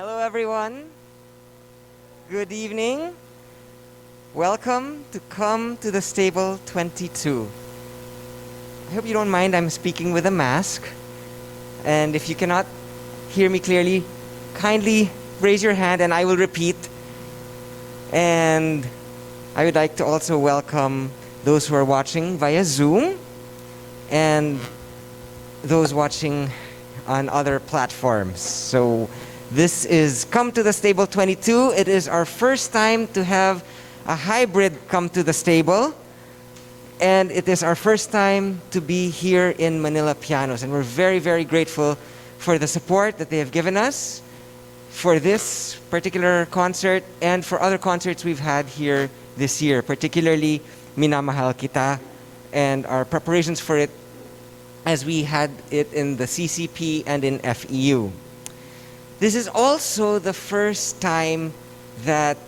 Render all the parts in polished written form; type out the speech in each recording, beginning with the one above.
Hello, everyone. Good evening. Welcome to Come to the Stable 22. I hope you don't mind I'm speaking with a mask. And if you cannot hear me clearly, kindly raise your hand and I will repeat. And I would like to also welcome those who are watching via Zoom and those watching on other platforms. So this is Come to the Stable 22. It is our first time to have a hybrid Come to the Stable. And it is our first time to be here in Manila Pianos. And we're very, very grateful for the support that they have given us for this particular concert and for other concerts we've had here this year, particularly Minamahal Kita and our preparations for it as we had it in the CCP and in FEU. This is also the first time that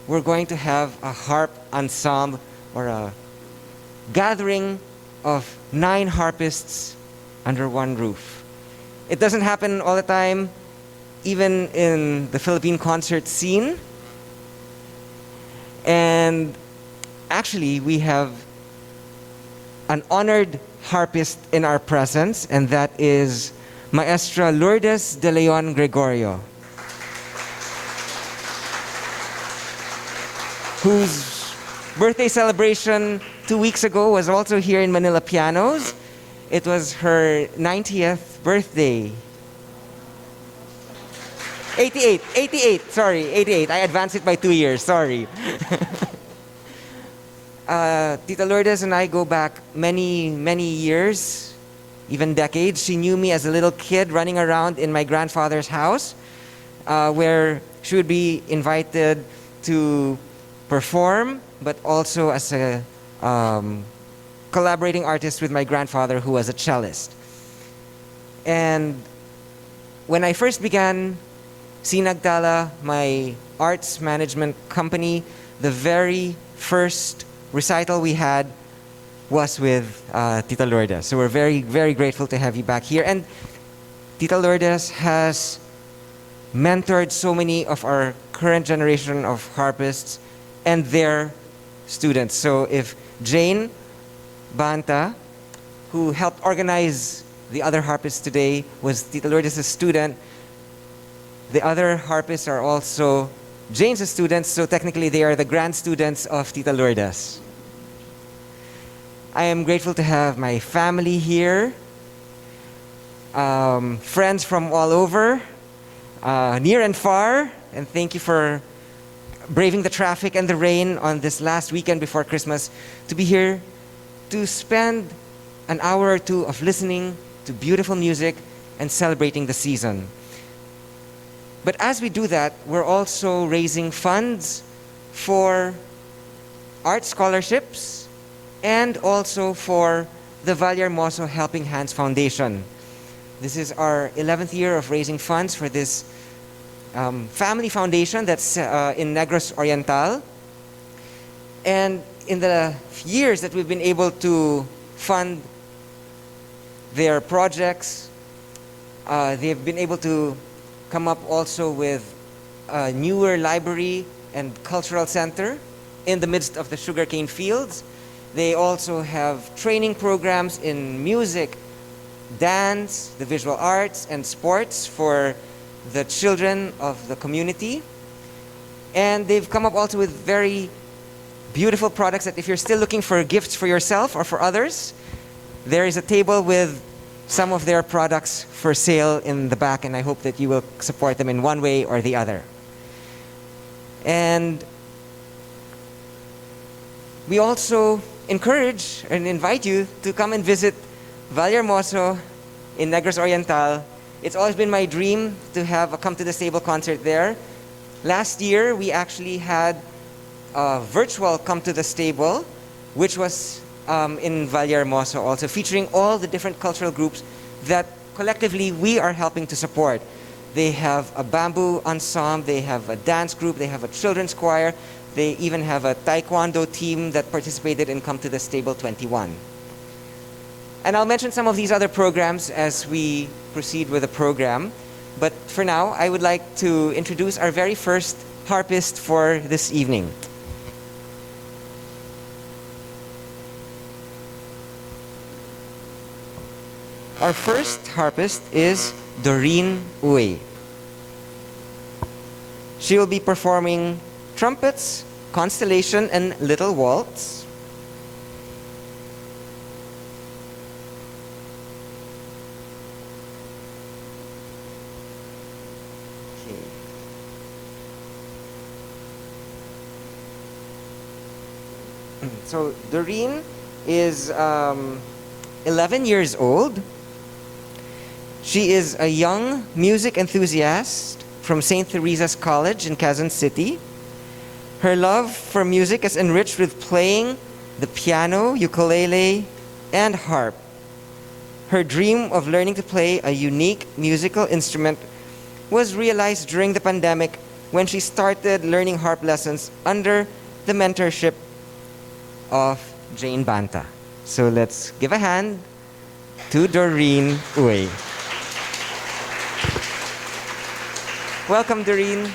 we're going to have a harp ensemble or a gathering of 9 harpists under one roof. It doesn't happen all the time, even in the Philippine concert scene. And actually, we have an honored harpist in our presence, and that is Maestra Lourdes de Leon Gregorio, whose birthday celebration 2 weeks ago was also here in Manila Pianos. It was her 90th birthday. 88. I advanced it by 2 years, sorry. Tita Lourdes and I go back many, many years, even decades. She knew me as a little kid running around in my grandfather's house, where she would be invited to perform, but also as a collaborating artist with my grandfather, who was a cellist. And when I first began Sinagtala, my arts management company, the very first recital we had was with Tita Lourdes. So we're very, very grateful to have you back here. And Tita Lourdes has mentored so many of our current generation of harpists and their students. So if Jane Banta, who helped organize the other harpists today, was Tita Lourdes' student, the other harpists are also Jane's students, so technically they are the grand students of Tita Lourdes. I am grateful to have my family here, friends from all over, near and far, and thank you for braving the traffic and the rain on this last weekend before Christmas to be here to spend an hour or two of listening to beautiful music and celebrating the season. But as we do that, we're also raising funds for art scholarships and also for the Vallehermoso Helping Hands Foundation. This is our 11th year of raising funds for this family foundation that's in Negros Oriental. And in the years that we've been able to fund their projects, they've been able to come up also with a newer library and cultural center in the midst of the sugarcane fields. They also have training programs in music, dance, the visual arts, and sports for the children of the community. And they've come up also with very beautiful products that if you're still looking for gifts for yourself or for others, there is a table with some of their products for sale in the back, and I hope that you will support them in one way or the other. And we also encourage and invite you to come and visit Vallehermoso in Negros Oriental. It's always been my dream to have a Come to the Stable concert there. Last year, we actually had a virtual Come to the Stable, which was in Vallehermoso also, featuring all the different cultural groups that collectively we are helping to support. They have a bamboo ensemble, they have a dance group, they have a children's choir, they even have a taekwondo team that participated in Come to the Stable 21. And I'll mention some of these other programs as we proceed with the program. But for now, I would like to introduce our very first harpist for this evening. Our first harpist is Doreen Uy. She will be performing trumpets, constellation, and little waltz. Okay. So Doreen is 11 years old. She is a young music enthusiast from St. Teresa's College in Quezon City. Her love for music is enriched with playing the piano, ukulele, and harp. Her dream of learning to play a unique musical instrument was realized during the pandemic when she started learning harp lessons under the mentorship of Jane Banta. So let's give a hand to Doreen Uy. Welcome, Doreen.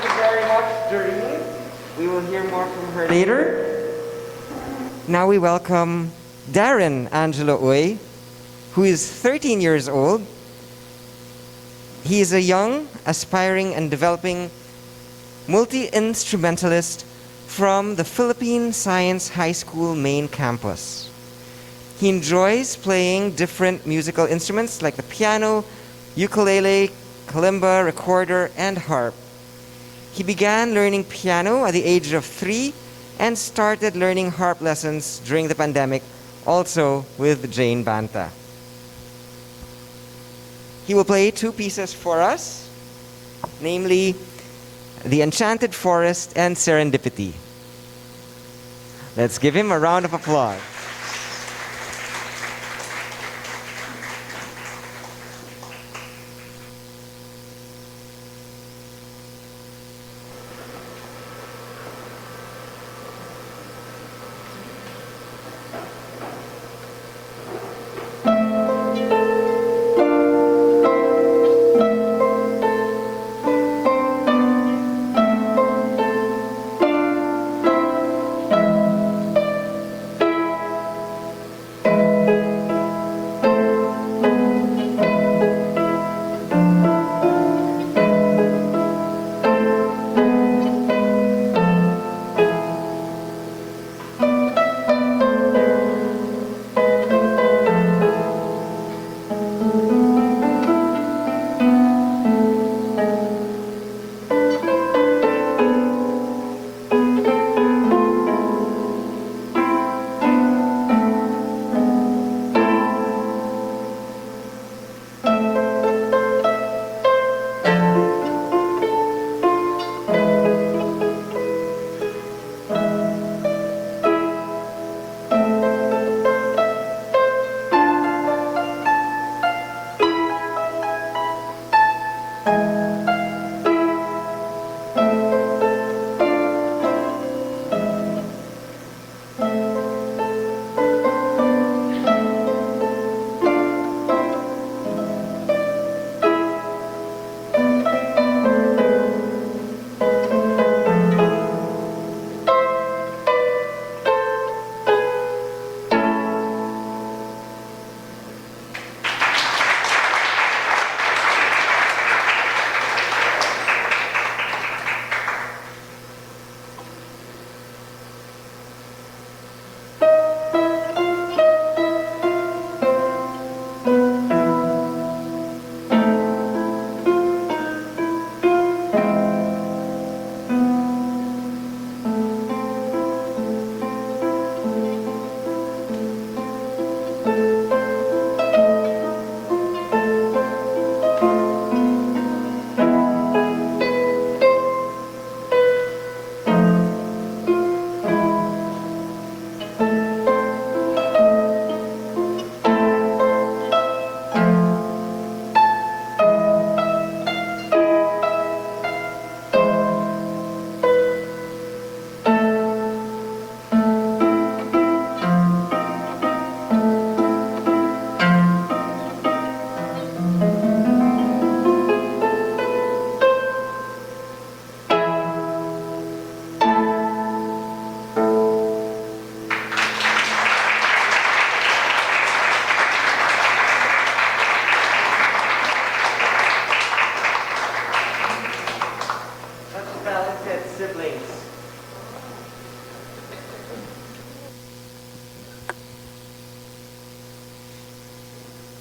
you very much, Doreen. We will hear more from her later. Now we welcome Darren Angelo Uy, who is 13 years old. He is a young, aspiring, and developing multi-instrumentalist from the Philippine Science High School main campus. He enjoys playing different musical instruments like the piano, ukulele, kalimba, recorder, and harp. He began learning piano at the age of 3 and started learning harp lessons during the pandemic, also with Jane Banta. He will play 2 pieces for us, namely The Enchanted Forest and Serendipity. Let's give him a round of applause.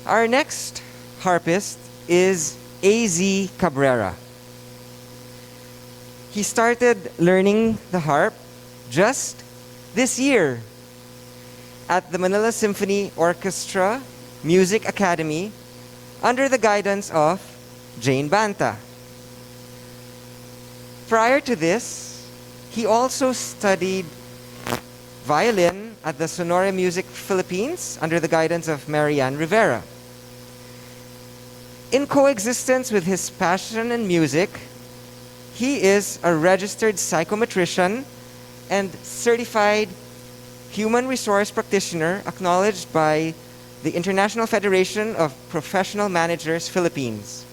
Our next harpist is A.Z. Cabrera. He started learning the harp just this year at the Manila Symphony Orchestra Music Academy under the guidance of Jane Banta. Prior to this, he also studied violin at the Sonora Music Philippines under the guidance of Marianne Rivera. In coexistence with his passion in music, he is a registered psychometrician and certified human resource practitioner acknowledged by the International Federation of Professional Managers Philippines.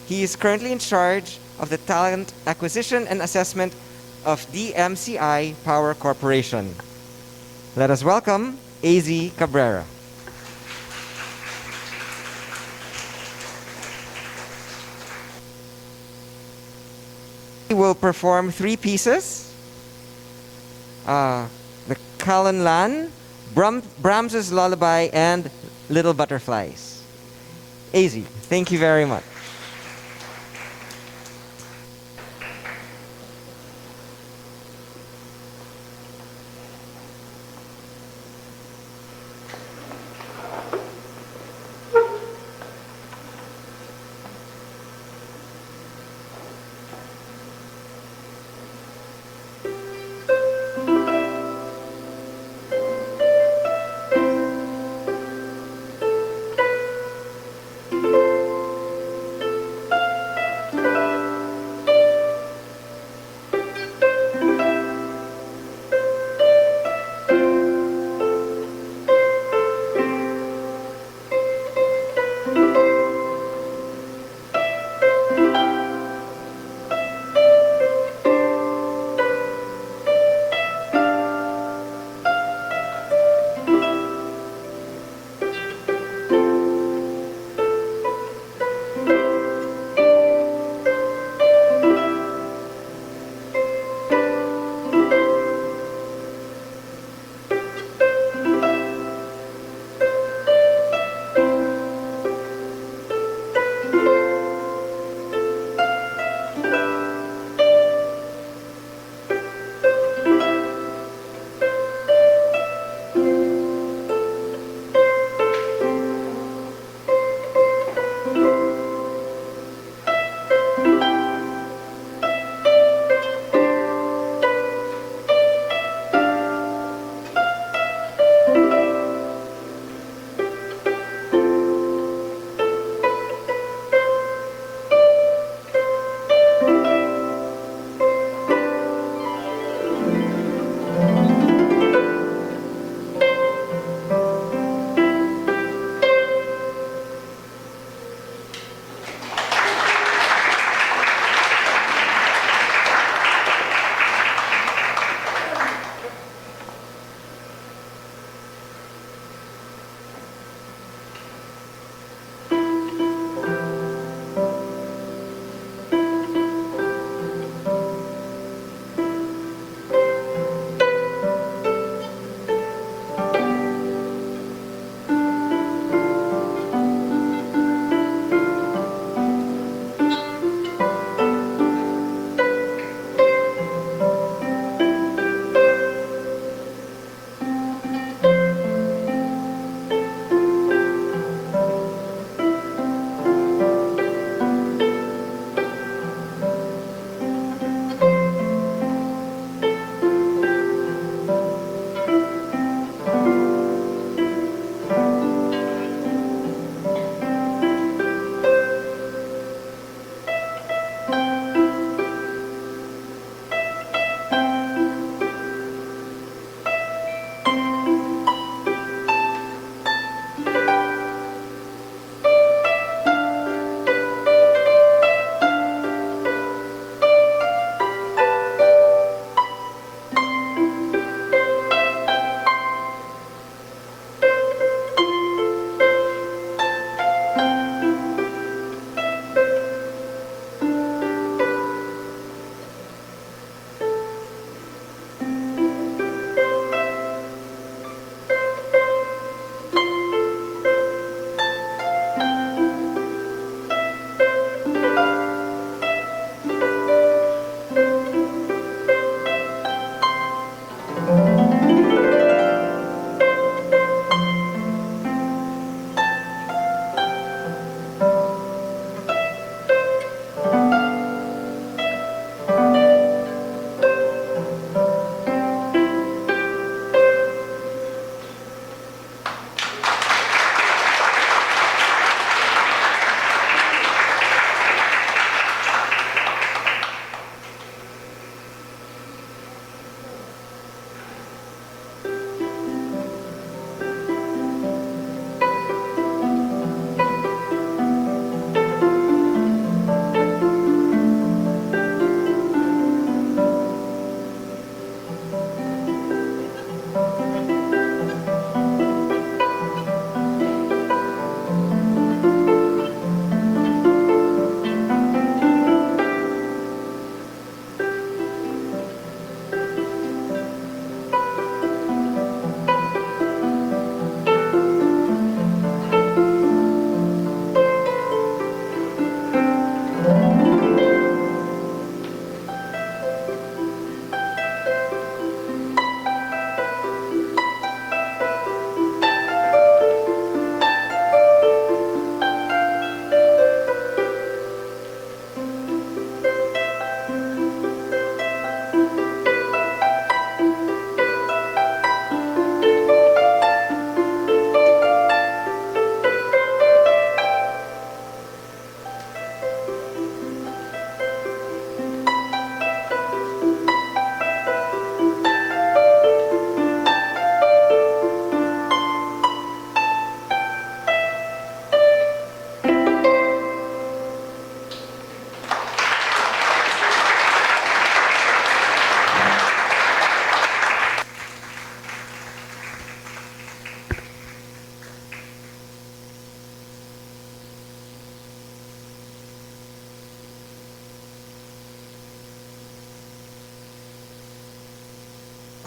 He is currently in charge of the Talent Acquisition and Assessment of DMCI Power Corporation. Let us welcome AZ Cabrera. He will perform 3 pieces. The Kalan Lan, Brahms's Lullaby, and Little Butterflies. AZ, thank you very much.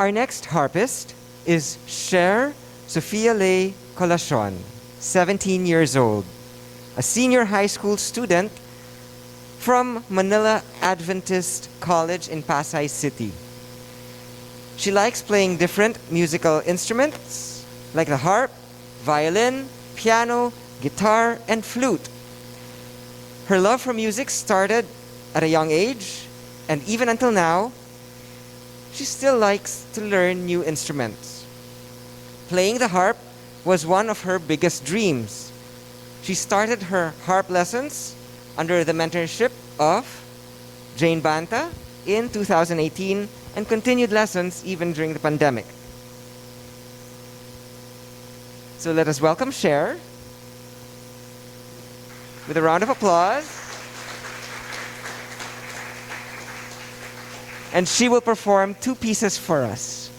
Our next harpist is Cher Sofia Ley Colacion, 17 years old, a senior high school student from Manila Adventist College in Pasay City. She likes playing different musical instruments like the harp, violin, piano, guitar, and flute. Her love for music started at a young age, and even until now, she still likes to learn new instruments. Playing the harp was one of her biggest dreams. She started her harp lessons under the mentorship of Jane Banta in 2018 and continued lessons even during the pandemic. So let us welcome Cher with a round of applause. And she will perform two pieces for us.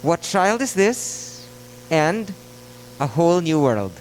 What Child Is This? And A Whole New World.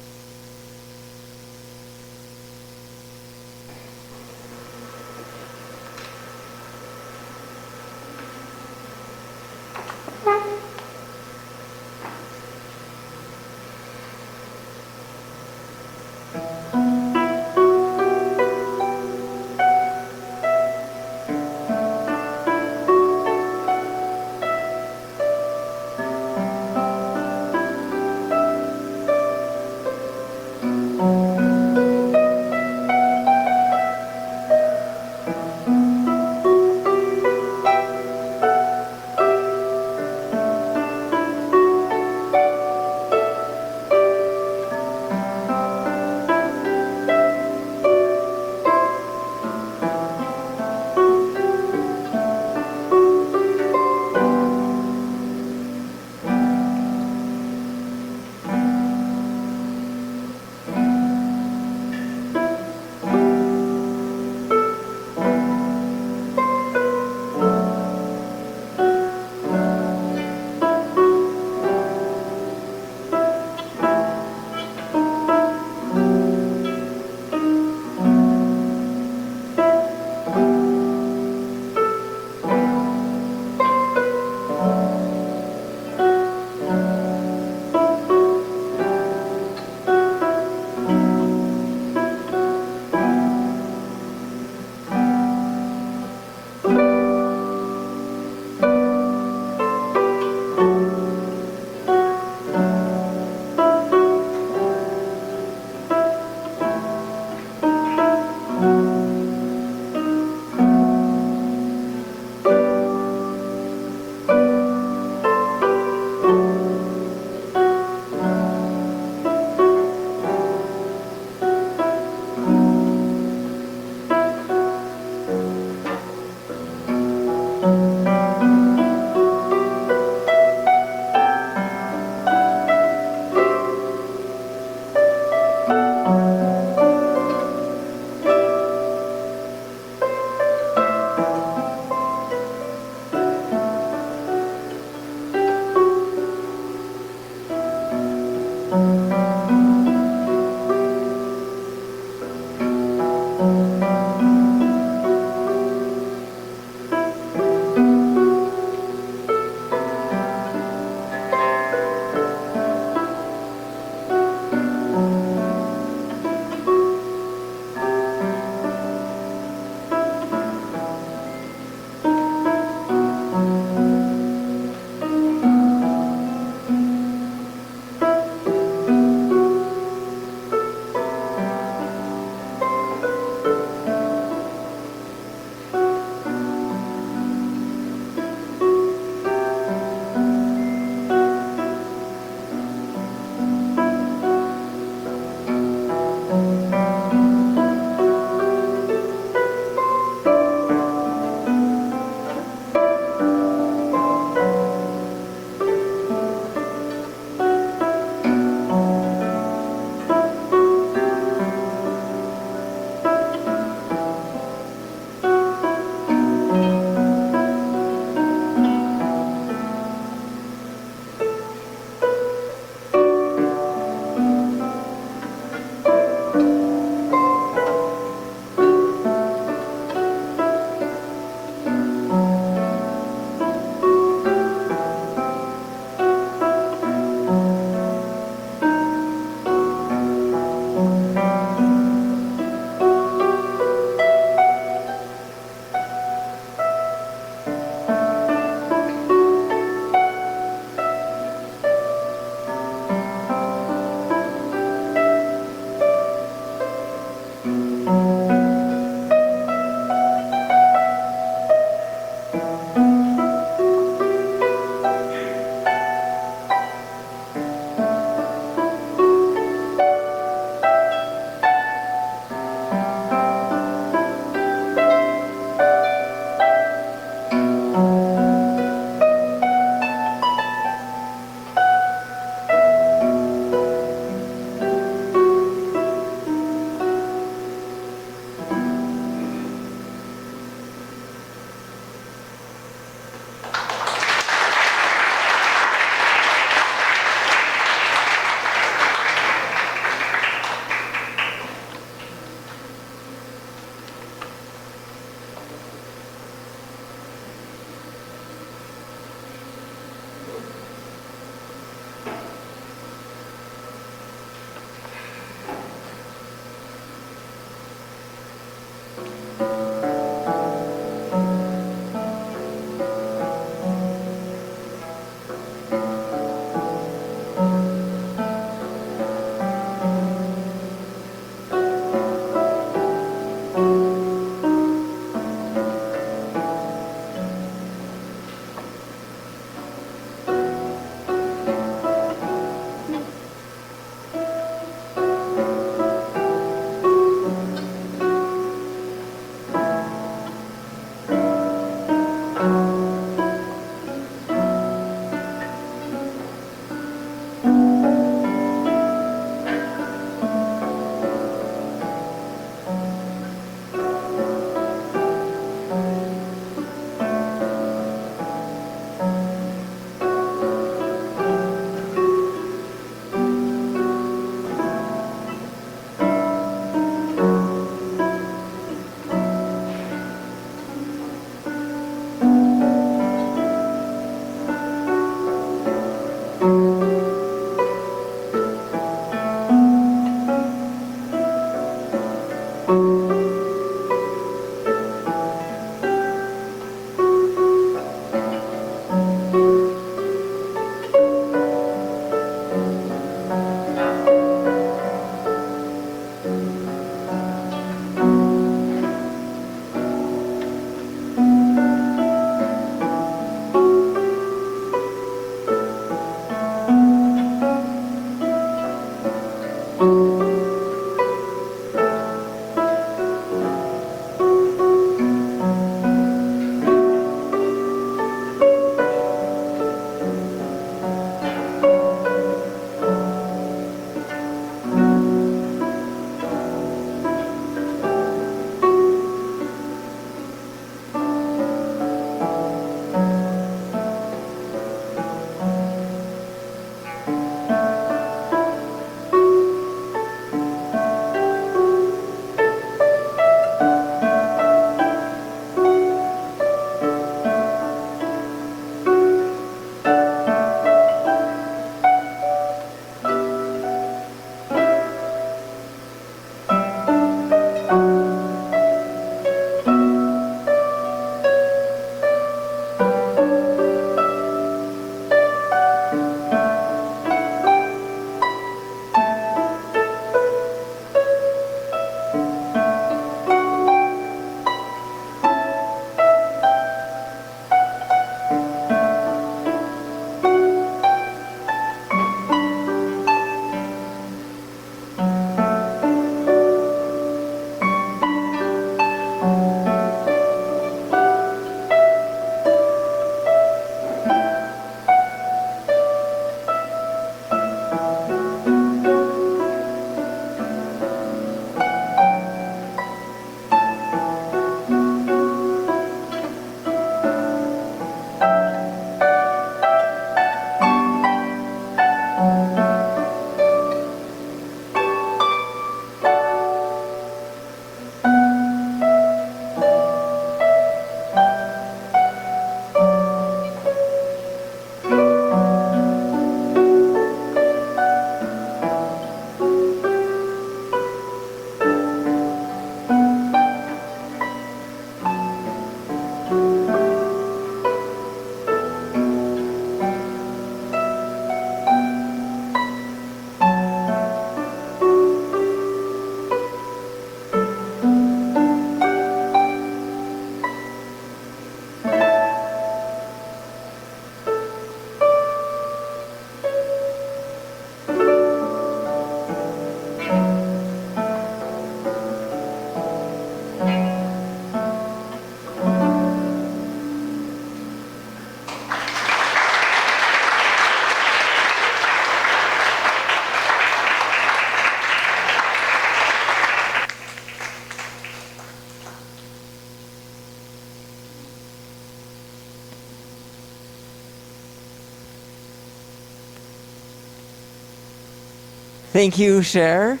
Thank you, Cher.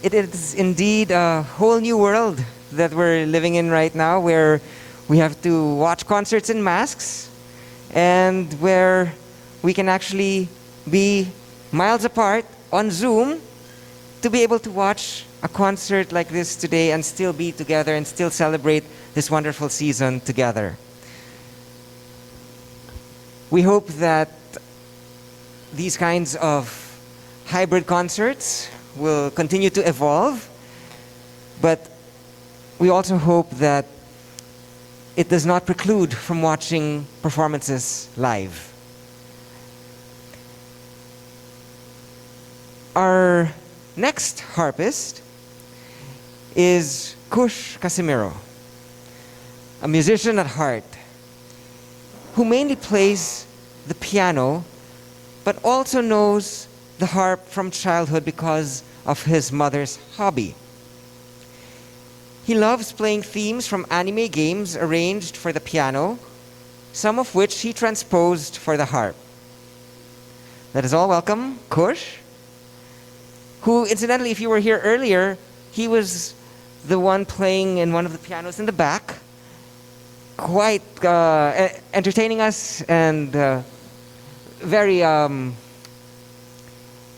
It is indeed a whole new world that we're living in right now where we have to watch concerts in masks and where we can actually be miles apart on Zoom to be able to watch a concert like this today and still be together and still celebrate this wonderful season together. We hope that these kinds of hybrid concerts will continue to evolve, but we also hope that it does not preclude from watching performances live. Our next harpist is Kush Casimiro, a musician at heart who mainly plays the piano but also knows the harp from childhood because of his mother's hobby. He loves playing themes from anime games arranged for the piano, some of which he transposed for the harp. Let us all welcome Kush, who, incidentally, if you were here earlier, he was the one playing in one of the pianos in the back, quite entertaining us and very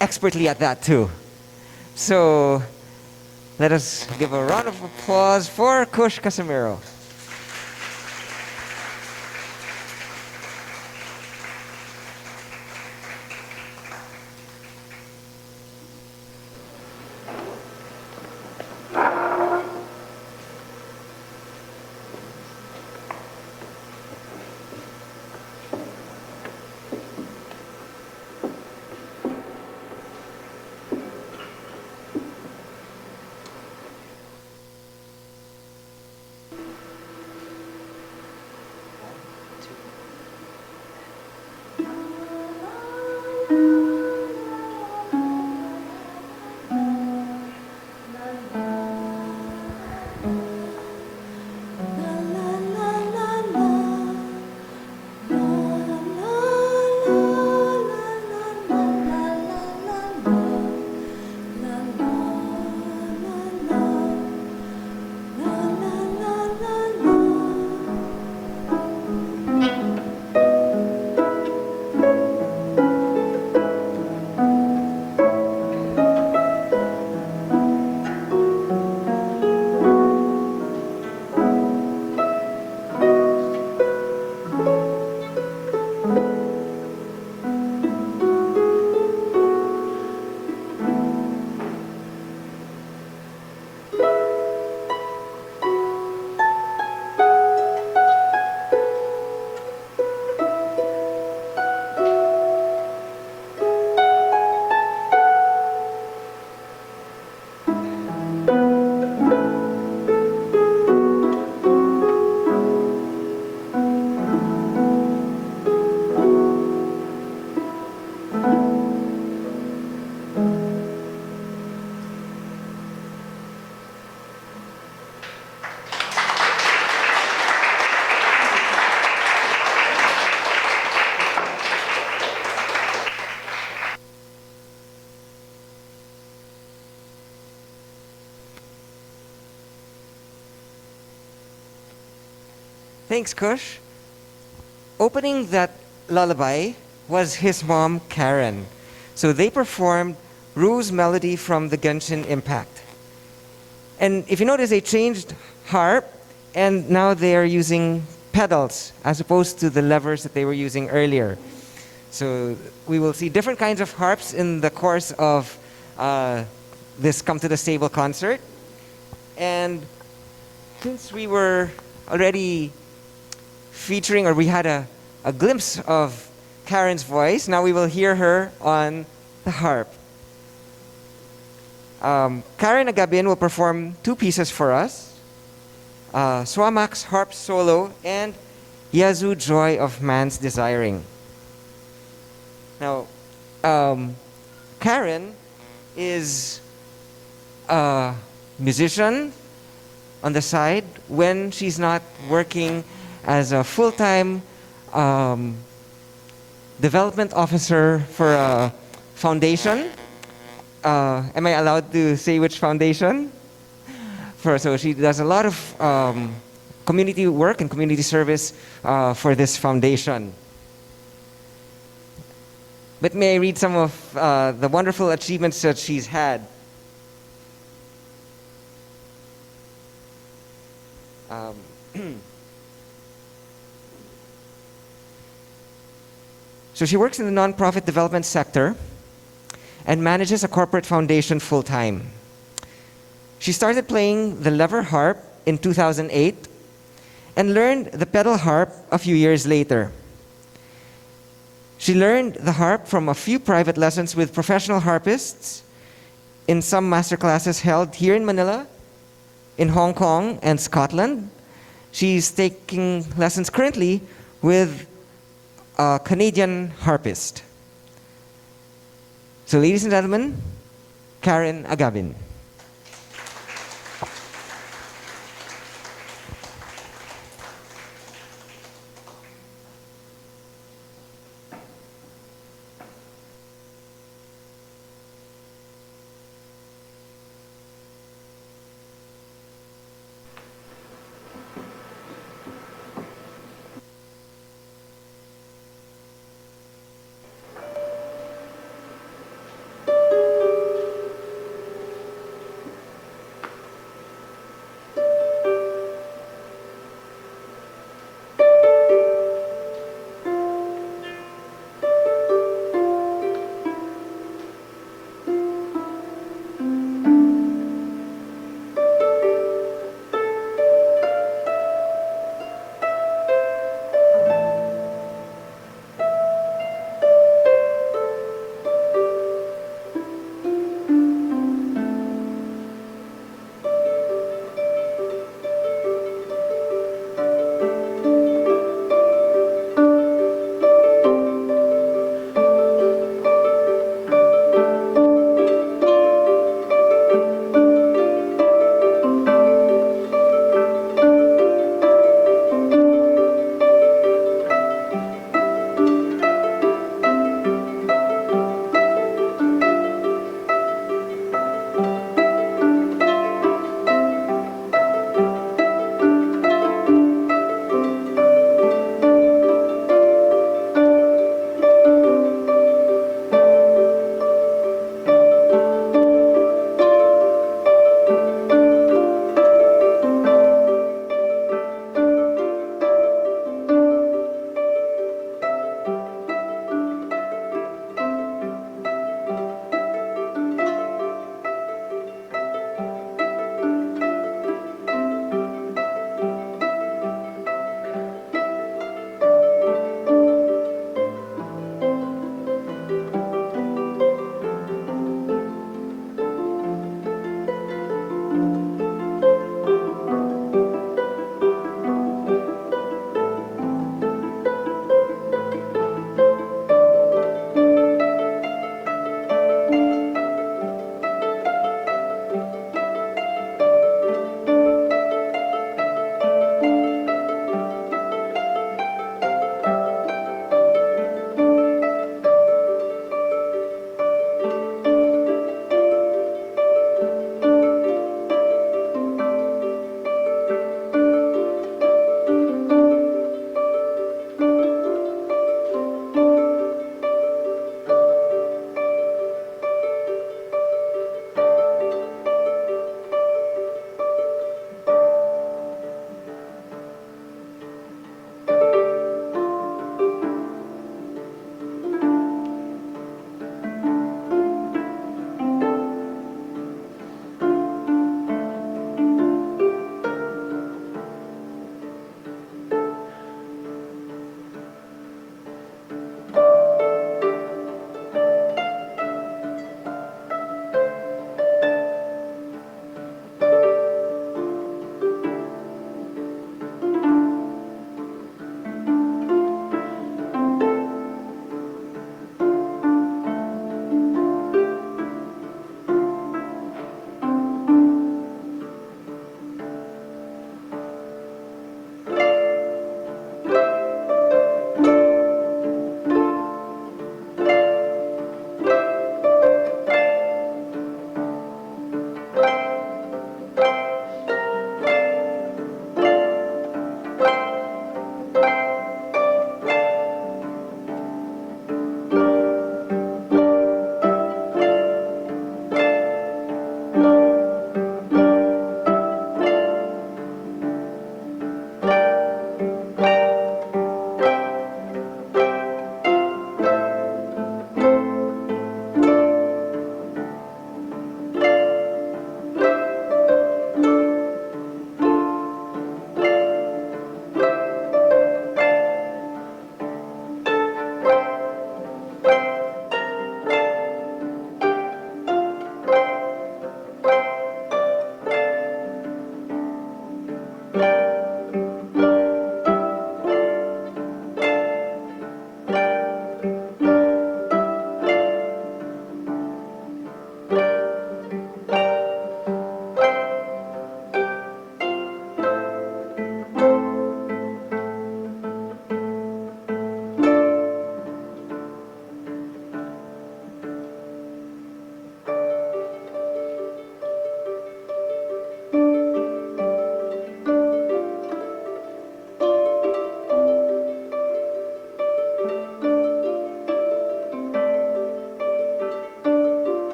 expertly at that too. So let us give a round of applause for Kush Casimiro. Thanks, Kush. Opening that lullaby was his mom, Karen. So they performed Rue's melody from the Genshin Impact. And if you notice, they changed harp, and now they are using pedals as opposed to the levers that they were using earlier. So we will see different kinds of harps in the course of this Come to the Stable concert. And since we were already featuring, or we had a glimpse of Karen's voice, now we will hear her on the harp. Karen Agabin will perform two pieces for us, Swamak's harp solo and Yazoo Joy of Man's Desiring. Now, Karen is a musician on the side when she's not working as a full-time development officer for a foundation. am I allowed to say which foundation? So she does a lot of community work and community service for this foundation. But may I read some of the wonderful achievements that she's had? Um, so she works in the nonprofit development sector and manages a corporate foundation full-time. She started playing the lever harp in 2008 and learned the pedal harp a few years later. She learned the harp from a few private lessons with professional harpists in some master classes held here in Manila, in Hong Kong, and Scotland. She's taking lessons currently with a Canadian harpist. So ladies and gentlemen, Karen Agabin.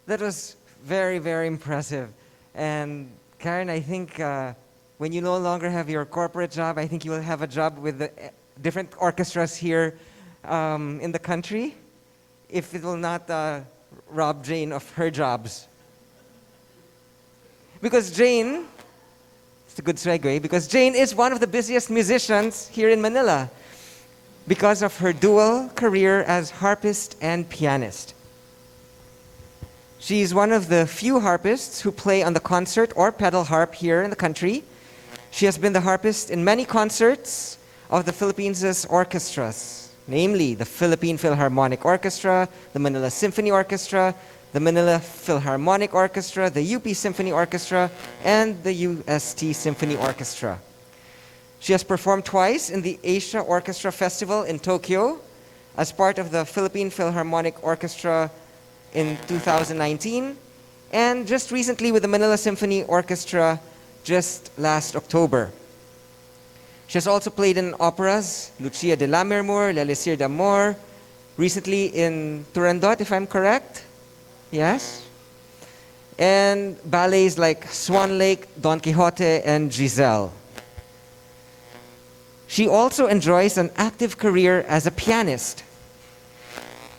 That was very, very impressive. And Karen, I think when you no longer have your corporate job, I think you will have a job with the different orchestras here in the country, if it will not rob Jane of her jobs. Because Jane, it's a good segue, because Jane is one of the busiest musicians here in Manila because of her dual career as harpist and pianist. She's one of the few harpists who play on the concert or pedal harp here in the country. She has been the harpist in many concerts of the Philippines' orchestras, namely the Philippine Philharmonic Orchestra, the Manila Symphony Orchestra, the Manila Philharmonic Orchestra, the UP Symphony Orchestra, and the UST Symphony Orchestra. She has performed twice in the Asia Orchestra Festival in Tokyo as part of the Philippine Philharmonic Orchestra in 2019, and just recently with the Manila Symphony Orchestra just last October. She has also played in operas, Lucia de Lammermoor, L'Elixir d'Amour, recently in Turandot, if I'm correct. Yes? And ballets like Swan Lake, Don Quixote, and Giselle. She also enjoys an active career as a pianist.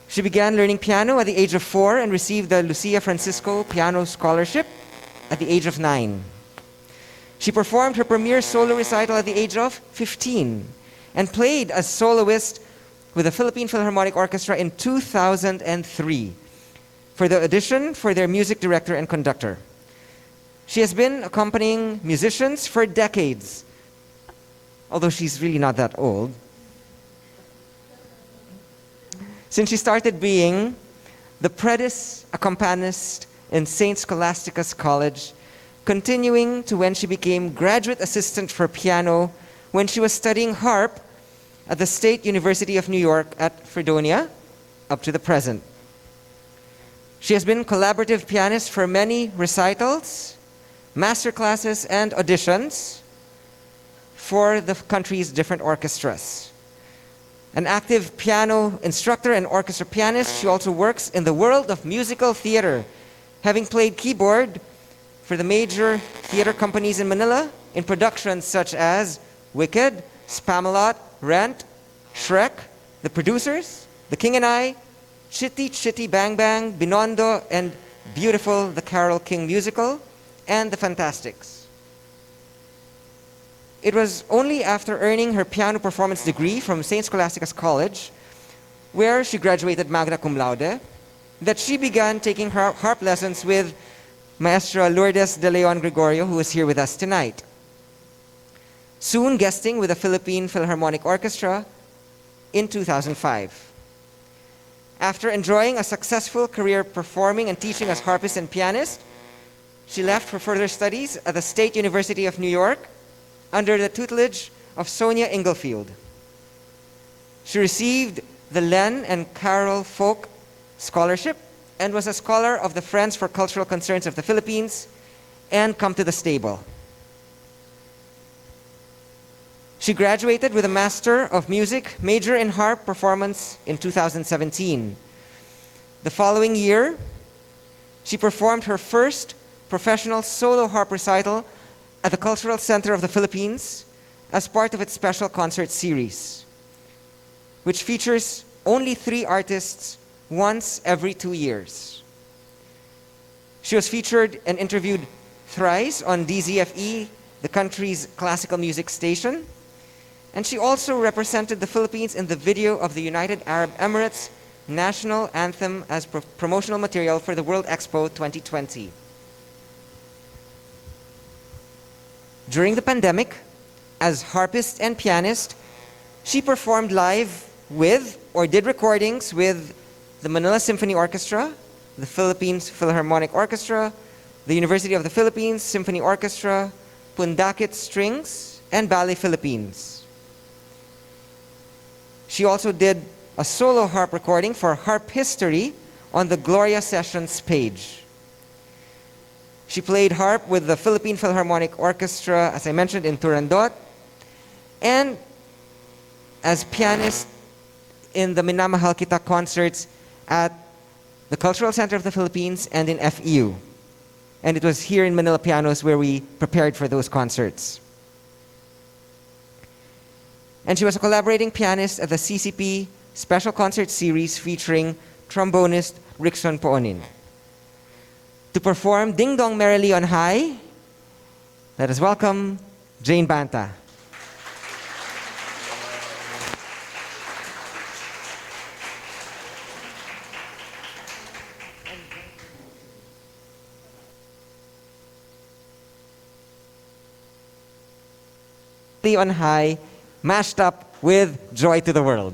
She began learning piano at the age of 4 and received the Lucia Francisco Piano Scholarship at the age of 9. She performed her premiere solo recital at the age of 15 and played as soloist with the Philippine Philharmonic Orchestra in 2003 for the audition for their music director and conductor. She has been accompanying musicians for decades, although she's really not that old, since she started being the Predis accompanist in St. Scholastica's College, continuing to when she became graduate assistant for piano when she was studying harp at the State University of New York at Fredonia, up to the present. She has been collaborative pianist for many recitals, master classes, and auditions for the country's different orchestras. An active piano instructor and orchestra pianist, she also works in the world of musical theater, having played keyboard for the major theater companies in Manila in productions such as Wicked, Spamalot, Rent, Shrek, The Producers, The King and I, Chitty Chitty Bang Bang, Binondo, and Beautiful, the Carole King musical, and The Fantastics. It was only after earning her piano performance degree from St. Scholastica's College, where she graduated magna cum laude, that she began taking her harp lessons with Maestra Lourdes de Leon Gregorio, who is here with us tonight. Soon guesting with the Philippine Philharmonic Orchestra in 2005. After enjoying a successful career performing and teaching as harpist and pianist, she left for further studies at the State University of New York under the tutelage of Sonia Inglefield. She received the Len and Carol Folk Scholarship and was a scholar of the Friends for Cultural Concerns of the Philippines and Come to the Stable. She graduated with a Master of Music, major in harp performance in 2017. The following year, she performed her first professional solo harp recital at the Cultural Center of the Philippines as part of its special concert series, which features only 3 artists once every 2 years. She was featured and interviewed thrice on DZFE, the country's classical music station, and she also represented the Philippines in the video of the United Arab Emirates national anthem as promotional material for the World Expo 2020. During the pandemic, as harpist and pianist, she performed live with or did recordings with the Manila Symphony Orchestra, the Philippines Philharmonic Orchestra, the University of the Philippines Symphony Orchestra, Pundakit Strings, and Ballet Philippines. She also did a solo harp recording for Harp History on the Gloria Sessions page. She played harp with the Philippine Philharmonic Orchestra, as I mentioned, in Turandot, and as pianist in the Minamahal Kita concerts at the Cultural Center of the Philippines, and in FEU. And it was here in Manila Pianos where we prepared for those concerts. And she was a collaborating pianist at the CCP Special Concert Series featuring trombonist Rickson Poonin. To perform Ding Dong Merrily on High, let us welcome Jane Banta. On High, mashed up with Joy to the World.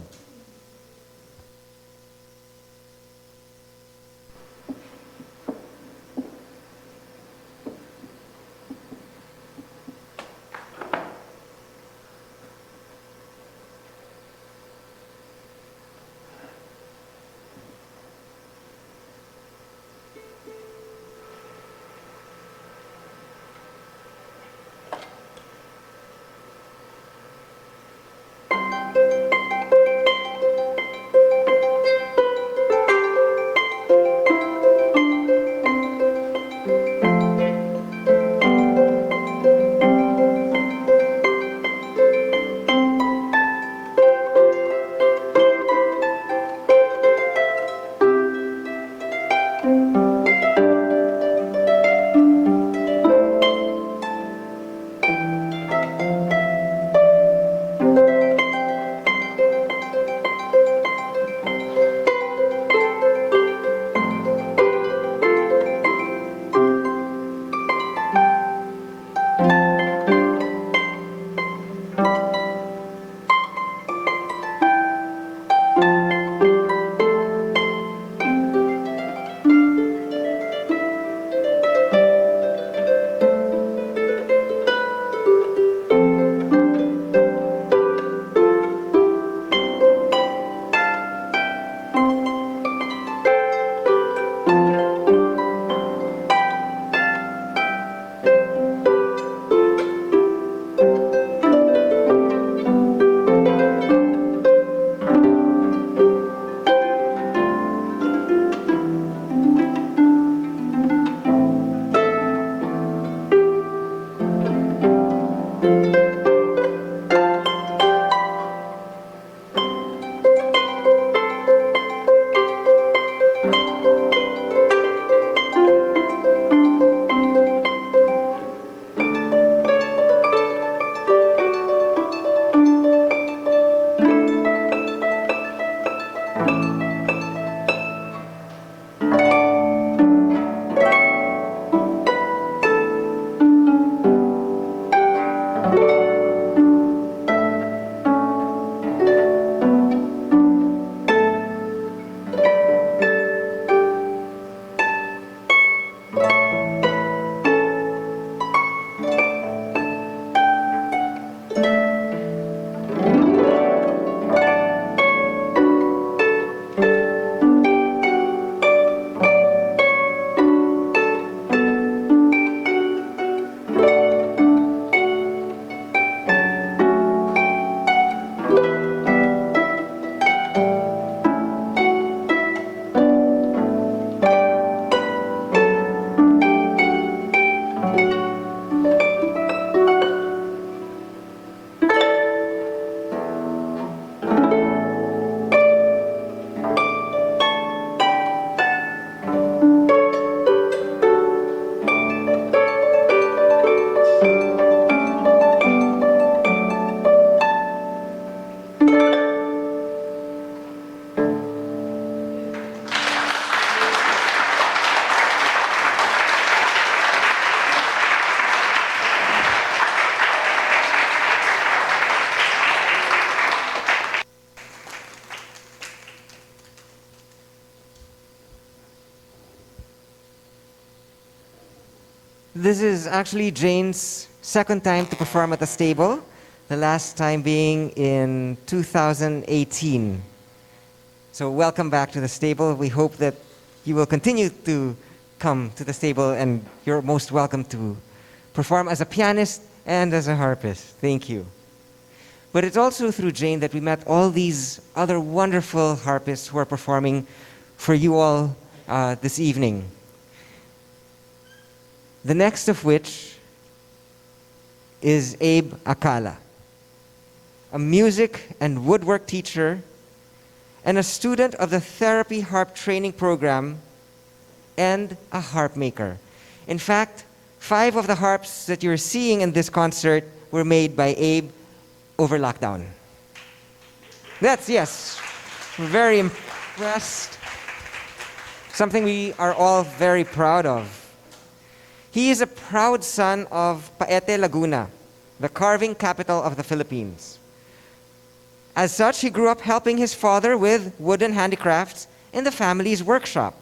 This is actually Jane's second time to perform at the stable, the last time being in 2018. So welcome back to the stable. We hope that you will continue to come to the stable, and you're most welcome to perform as a pianist and as a harpist. Thank you. But it's also through Jane that we met all these other wonderful harpists who are performing for you all this evening. The next of which is Abe Akala, a music and woodwork teacher and a student of the Therapy Harp Training Program and a harp maker. In fact, 5 of the harps that you're seeing in this concert were made by Abe over lockdown. Yes, we're very impressed. Something we are all very proud of. He is a proud son of Paete, Laguna, the carving capital of the Philippines. As such, he grew up helping his father with wooden handicrafts in the family's workshop.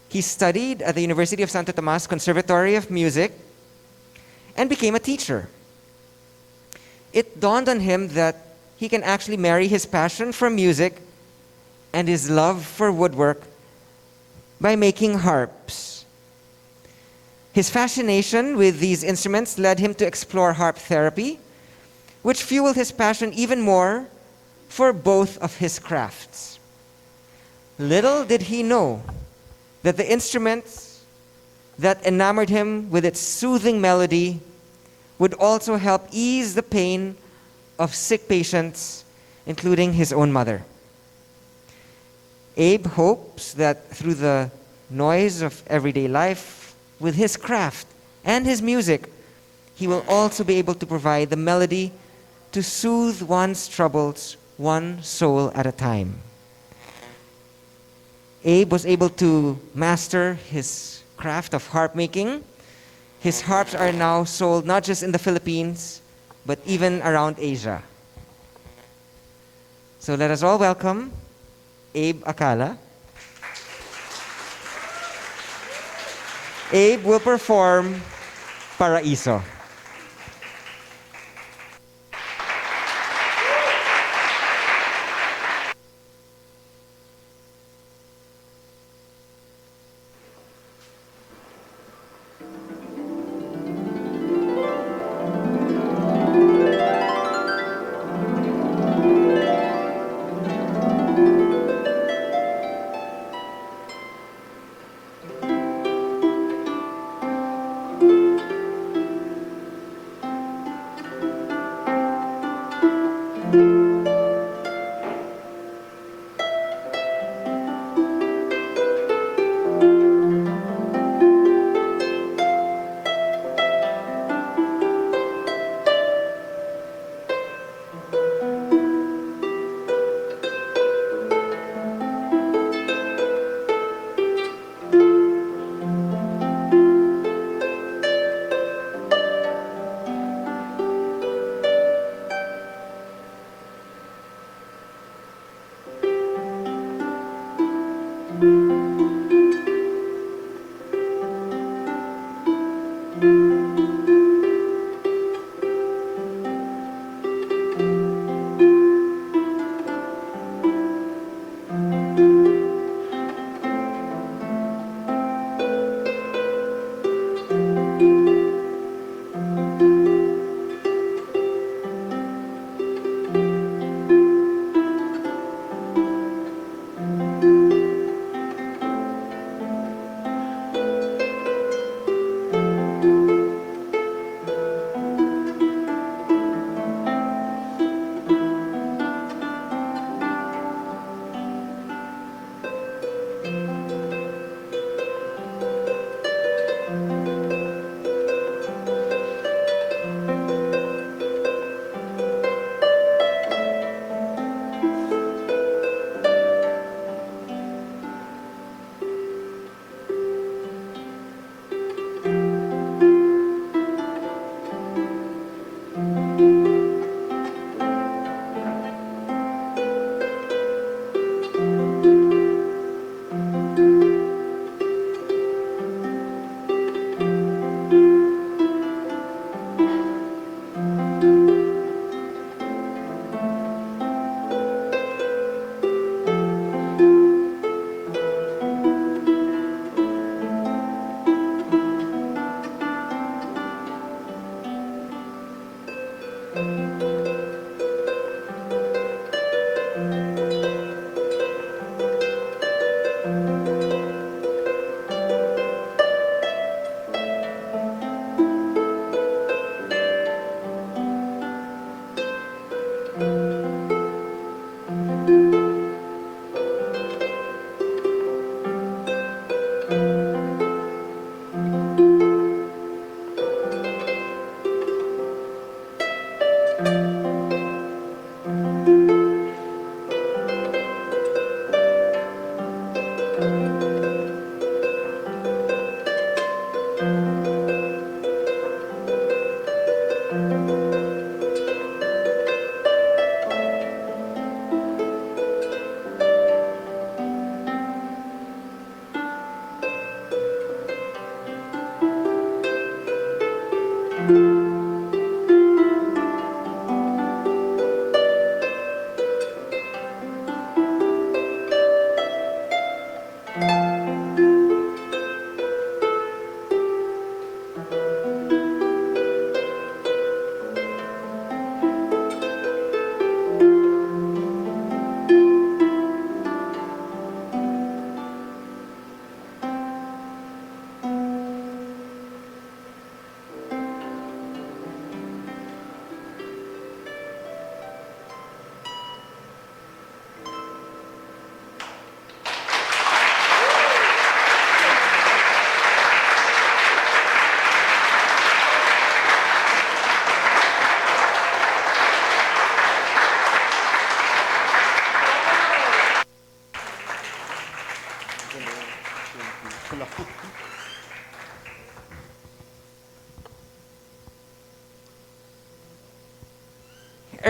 He studied at the University of Santo Tomas Conservatory of Music and became a teacher. It dawned on him that he can actually marry his passion for music and his love for woodwork by making harps. His fascination with these instruments led him to explore harp therapy, which fueled his passion even more for both of his crafts. Little did he know that the instruments that enamored him with its soothing melody would also help ease the pain of sick patients, including his own mother. Abe hopes that through the noise of everyday life, with his craft and his music, he will also be able to provide the melody to soothe one's troubles, one soul at a time. Abe was able to master his craft of harp making. His harps are now sold not just in the Philippines, but even around Asia. So let us all welcome Abe Akala. Abe will perform Paraiso.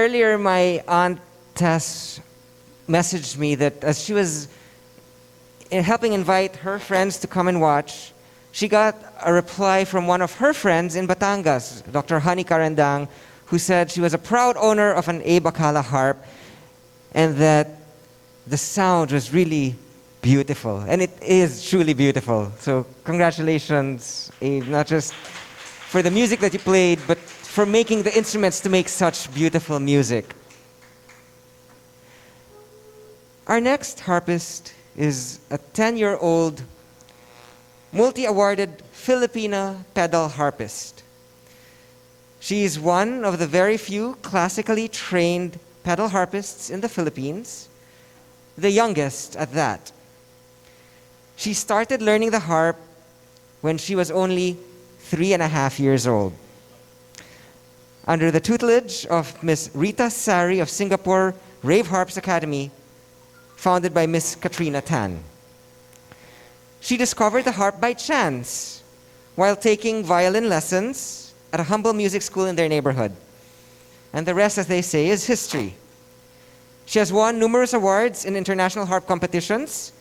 earlier, my aunt Tess messaged me that as she was helping invite her friends to come and watch, she got a reply from one of her friends in Batangas, Dr. Hani Karandang, who said she was a proud owner of an Abe Akala harp and that the sound was really beautiful. And it is truly beautiful. So congratulations, Abe, not just for the music that you played, but for making the instruments to make such beautiful music. Our next harpist is a 10-year-old multi-awarded Filipina pedal harpist. She is one of the very few classically trained pedal harpists in the Philippines, the youngest at that. She started learning the harp when she was only 3.5 years old. Under the tutelage of Miss Rita Sari of Singapore Rave Harps Academy, founded by Miss Katrina Tan. She discovered the harp by chance while taking violin lessons at a humble music school in their neighborhood. And the rest, as they say, is history. She has won numerous awards in international harp competitions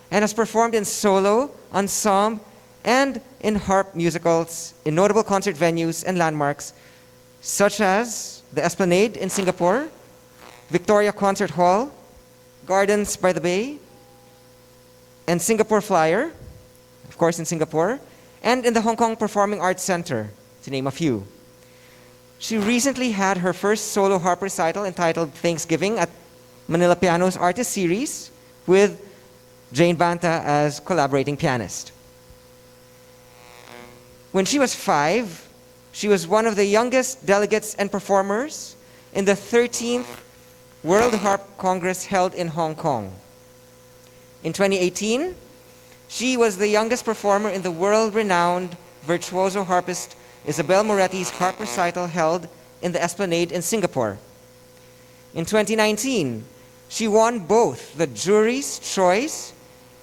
and has performed in solo, ensemble, and in harp musicals in notable concert venues and landmarks such as the Esplanade in Singapore, Victoria Concert Hall, Gardens by the Bay, and Singapore Flyer, of course in Singapore, and in the Hong Kong Performing Arts Center, to name a few. She recently had her first solo harp recital entitled Thanksgiving at Manila Piano's Artist Series with Jane Banta as collaborating pianist. When she was 5, she was one of the youngest delegates and performers in the 13th World Harp Congress held in Hong Kong. In 2018, she was the youngest performer in the world-renowned virtuoso harpist Isabel Moretti's harp recital held in the Esplanade in Singapore. In 2019, she won both the Jury's Choice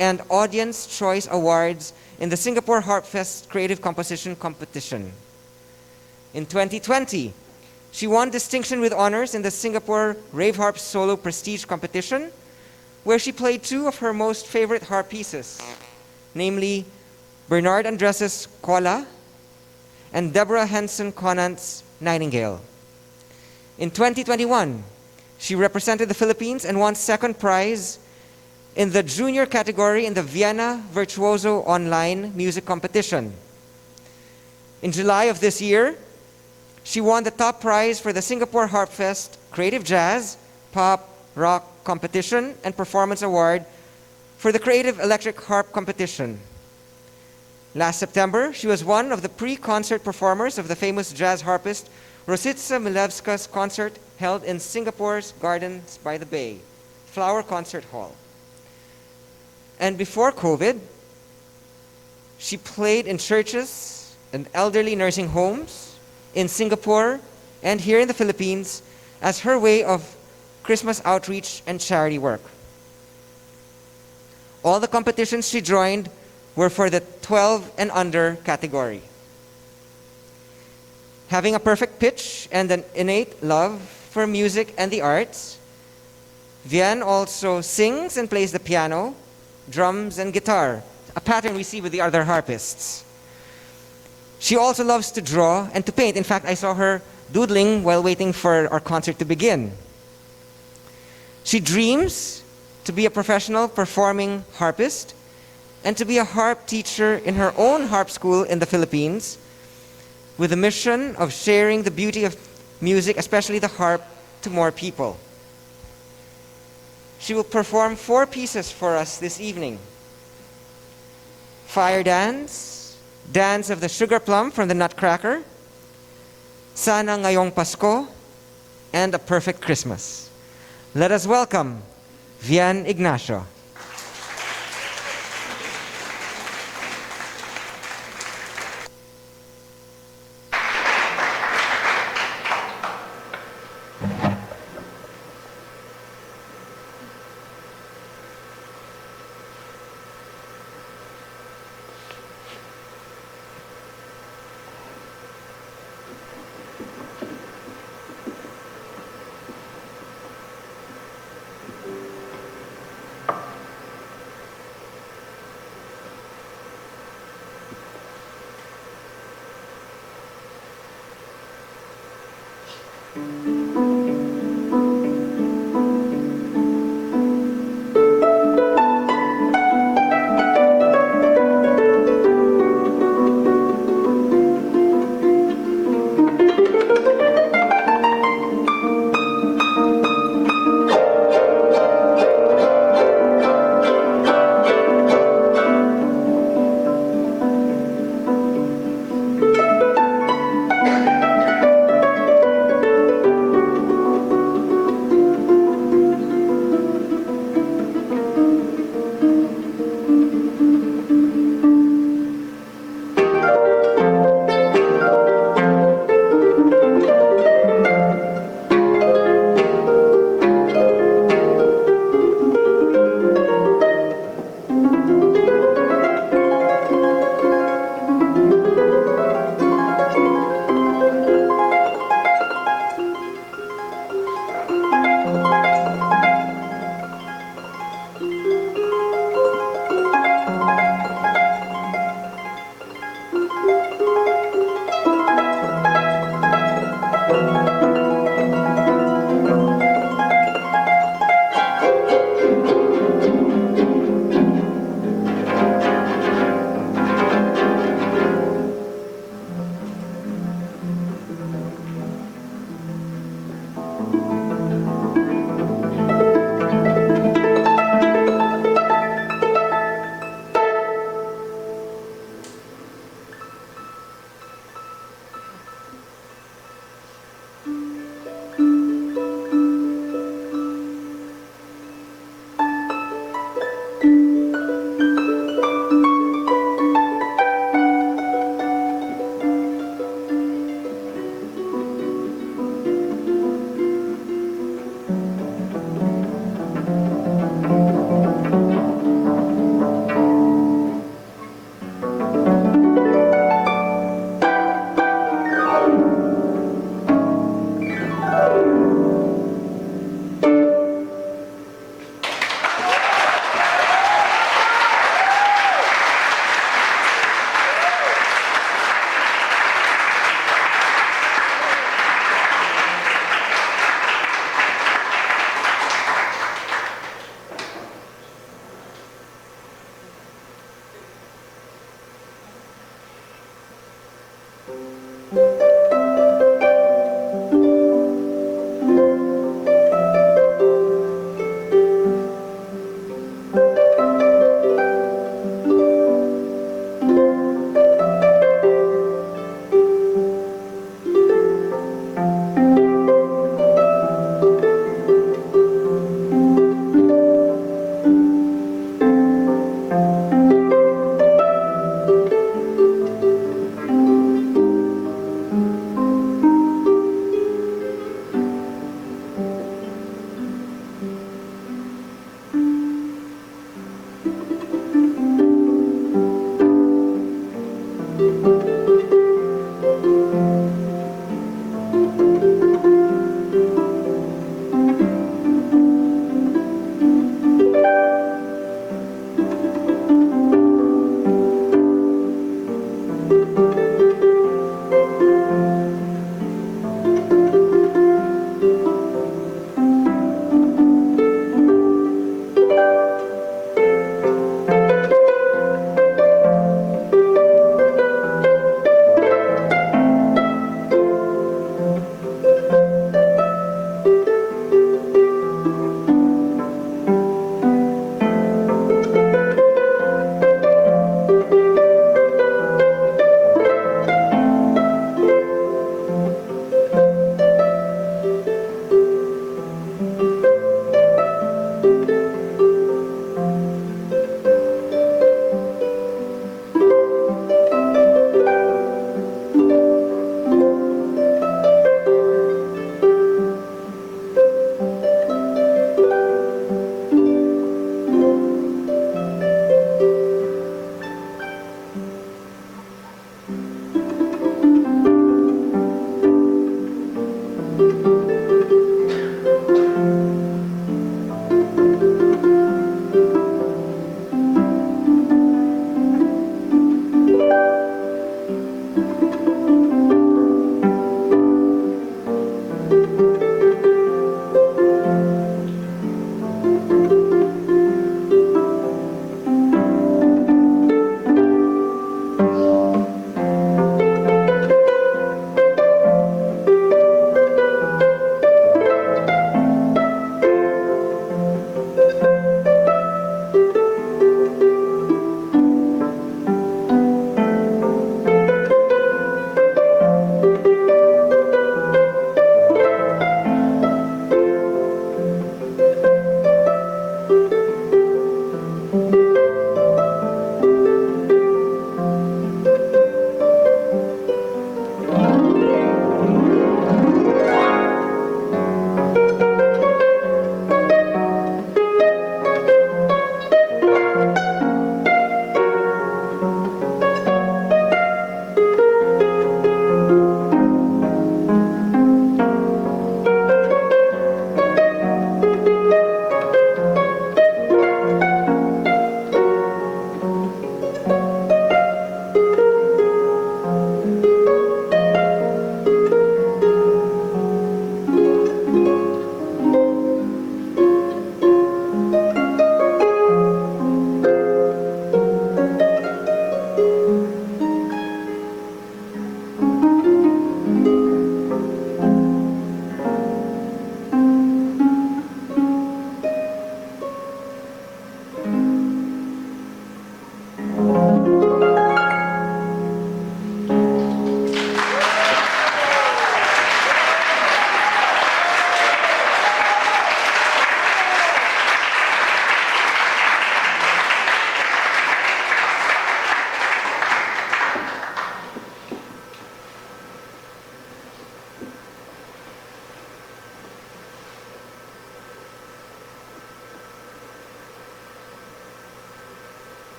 and Audience Choice Awards in the Singapore Harp Fest Creative Composition Competition. In 2020, she won distinction with honors in the Singapore Rave Harp Solo Prestige Competition, where she played 2 of her most favorite harp pieces, namely Bernard Andres' Kola and Deborah Henson Conant's Nightingale. In 2021, she represented the Philippines and won 2nd prize in the junior category in the Vienna Virtuoso Online Music Competition. In July of this year, she won the top prize for the Singapore Harp Fest Creative Jazz, Pop, Rock Competition and Performance Award for the Creative Electric Harp Competition. Last September, she was one of the pre-concert performers of the famous jazz harpist Rositza Milevska's concert held in Singapore's Gardens by the Bay, Flower Concert Hall. And before COVID, she played in churches and elderly nursing homes in Singapore and here in the Philippines as her way of Christmas outreach and charity work. All the competitions she joined were for the 12 and under category. Having a perfect pitch and an innate love for music and the arts, Vian also sings and plays the piano, drums, and guitar, a pattern we see with the other harpists. She also loves to draw and to paint. In fact, I saw her doodling while waiting for our concert to begin. She dreams to be a professional performing harpist and to be a harp teacher in her own harp school in the Philippines with the mission of sharing the beauty of music, especially the harp, to more people. She will perform 4 pieces for us this evening. Fire Dance, Dance of the Sugar Plum from the Nutcracker, Sana Ngayong Pasko, and A Perfect Christmas. Let us welcome Vian Ignacio.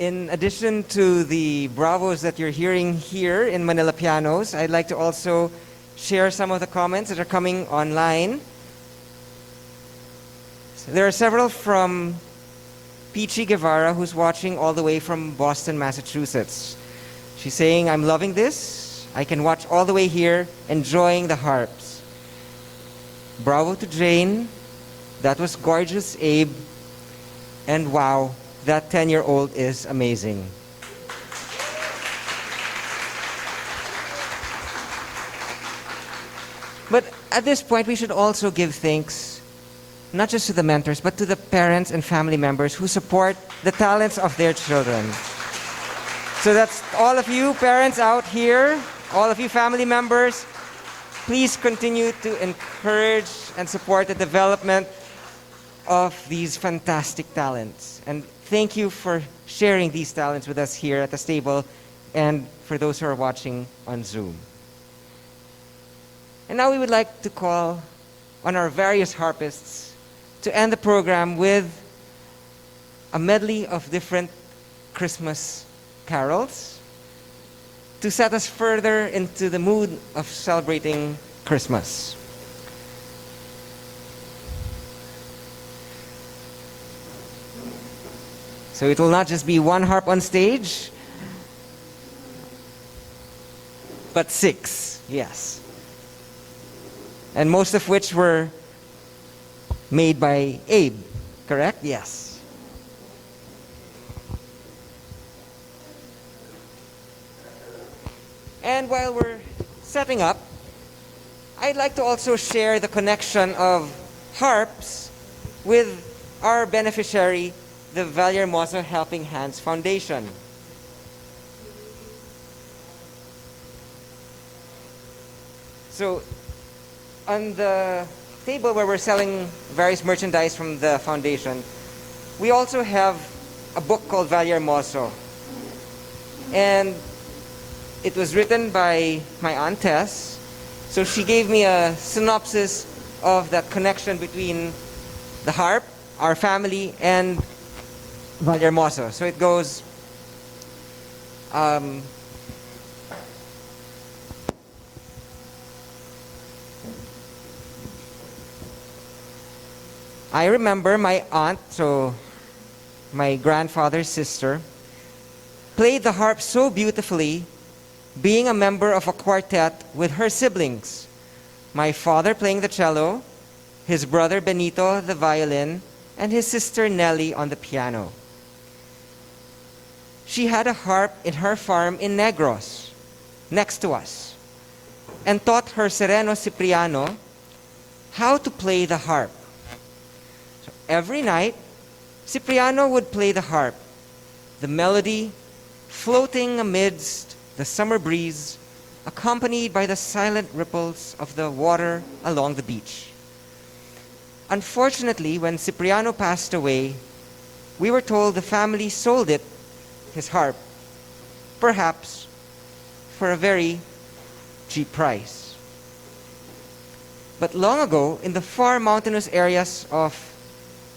in addition to the bravos that you're hearing here in Manila Pianos, I'd like to also share some of the comments that are coming online. So there are several from Peachy Guevara, who's watching all the way from Boston, Massachusetts. She's saying, I'm loving this. I can watch all the way here, enjoying the harps. Bravo to Jane. That was gorgeous, Abe. And wow, that 10-year-old is amazing. But at this point, we should also give thanks, not just to the mentors, but to the parents and family members who support the talents of their children. So that's all of you parents out here, all of you family members, please continue to encourage and support the development of these fantastic talents. And thank you for sharing these talents with us here at the stable and for those who are watching on Zoom. And now we would like to call on our various harpists to end the program with a medley of different Christmas carols to set us further into the mood of celebrating Christmas. So it will not just be one harp on stage, but 6, yes. And most of which were made by Abe, correct? Yes. And while we're setting up, I'd like to also share the connection of harps with our beneficiary, the Vallehermoso Helping Hands Foundation. So, on the table where we're selling various merchandise from the foundation, we also have a book called Vallehermoso. And it was written by my Aunt Tess. So she gave me a synopsis of that connection between the harp, our family, and Vallehermoso. So it goes, I remember my aunt, so my grandfather's sister, played the harp so beautifully, being a member of a quartet with her siblings. My father playing the cello, his brother Benito the violin, and his sister Nellie on the piano. She had a harp in her farm in Negros, next to us, and taught her Sereno Cipriano how to play the harp. So every night, Cipriano would play the harp, the melody floating amidst the summer breeze, accompanied by the silent ripples of the water along the beach. Unfortunately, when Cipriano passed away, we were told the family sold it, his harp, perhaps for a very cheap price. But long ago, in the far mountainous areas of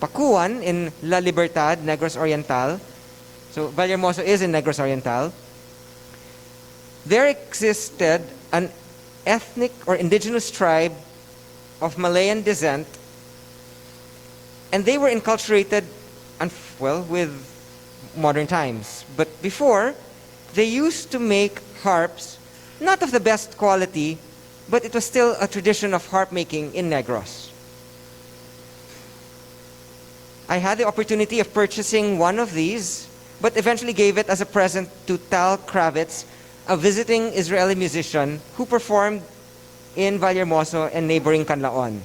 Pacuan in La Libertad, Negros Oriental, so Vallehermoso is in Negros Oriental, there existed an ethnic or indigenous tribe of Malayan descent, and they were enculturated, with modern times. But before, they used to make harps, not of the best quality, but it was still a tradition of harp making in Negros. I had the opportunity of purchasing one of these, but eventually gave it as a present to Tal Kravitz, a visiting Israeli musician who performed in Vallehermoso and neighboring Canlaon.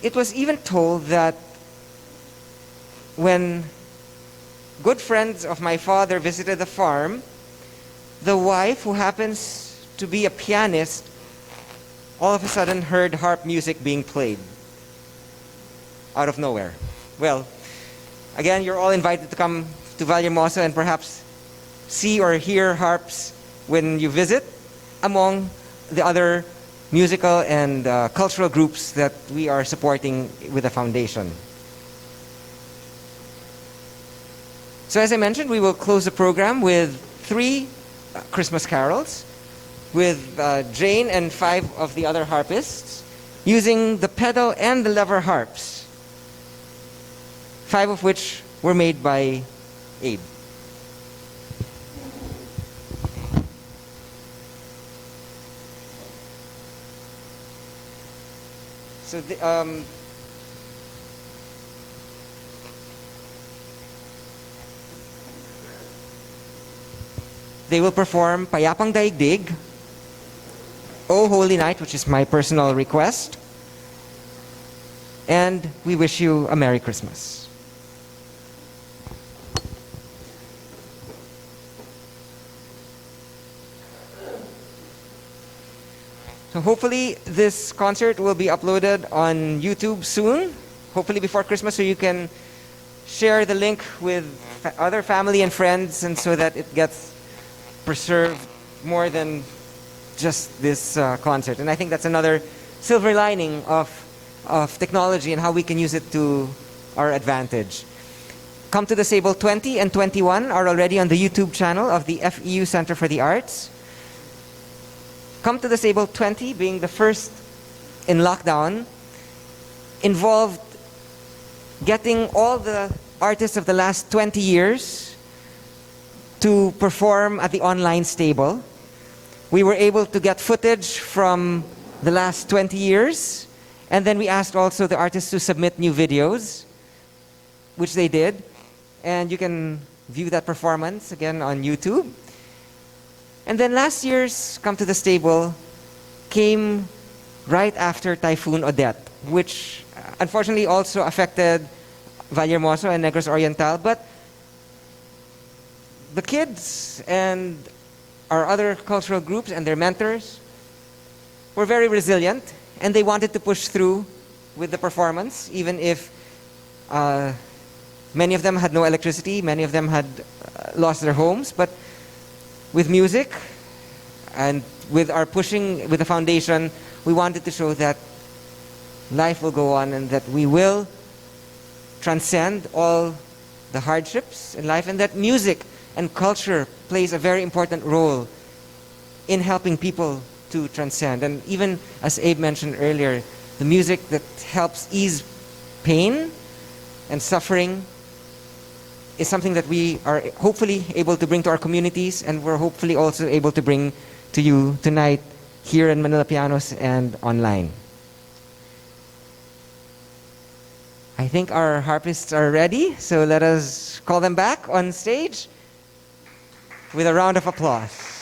It was even told that when good friends of my father visited the farm, the wife, who happens to be a pianist, all of a sudden heard harp music being played out of nowhere. Well, again, you're all invited to come to Vallehermoso and perhaps see or hear harps when you visit, among the other musical and cultural groups that we are supporting with the foundation. So as I mentioned, we will close the program with three Christmas carols with Jane and five of the other harpists using the pedal and the lever harps, five of which were made by Abe. So they will perform Payapang Daigdig, O Holy Night, which is my personal request, and we wish you a Merry Christmas. So hopefully this concert will be uploaded on YouTube soon, hopefully before Christmas, so you can share the link with other family and friends, and so that it gets preserved more than just this concert. And I think that's another silver lining of technology and how we can use it to our advantage. Come to the Sable 20 and 21 are already on the YouTube channel of the FEU Center for the Arts. Come to the Sable 20, being the first in lockdown, involved getting all the artists of the last 20 years to perform at the online stable. We were able to get footage from the last 20 years, and then we asked also the artists to submit new videos, which they did, and you can view that performance again on YouTube. And then last year's Come to the Stable came right after Typhoon Odette, which unfortunately also affected Vallehermoso and Negros Oriental, but the kids and our other cultural groups and their mentors were very resilient, and they wanted to push through with the performance, even if many of them had no electricity, many of them had lost their homes. But with music and with our pushing with the foundation, we wanted to show that life will go on and that we will transcend all the hardships in life, and that music and culture plays a very important role in helping people to transcend. And even as Abe mentioned earlier, the music that helps ease pain and suffering is something that we are hopefully able to bring to our communities, and we're hopefully also able to bring to you tonight here in Manila Pianos and online. I think our harpists are ready, so let us call them back on stage with a round of applause.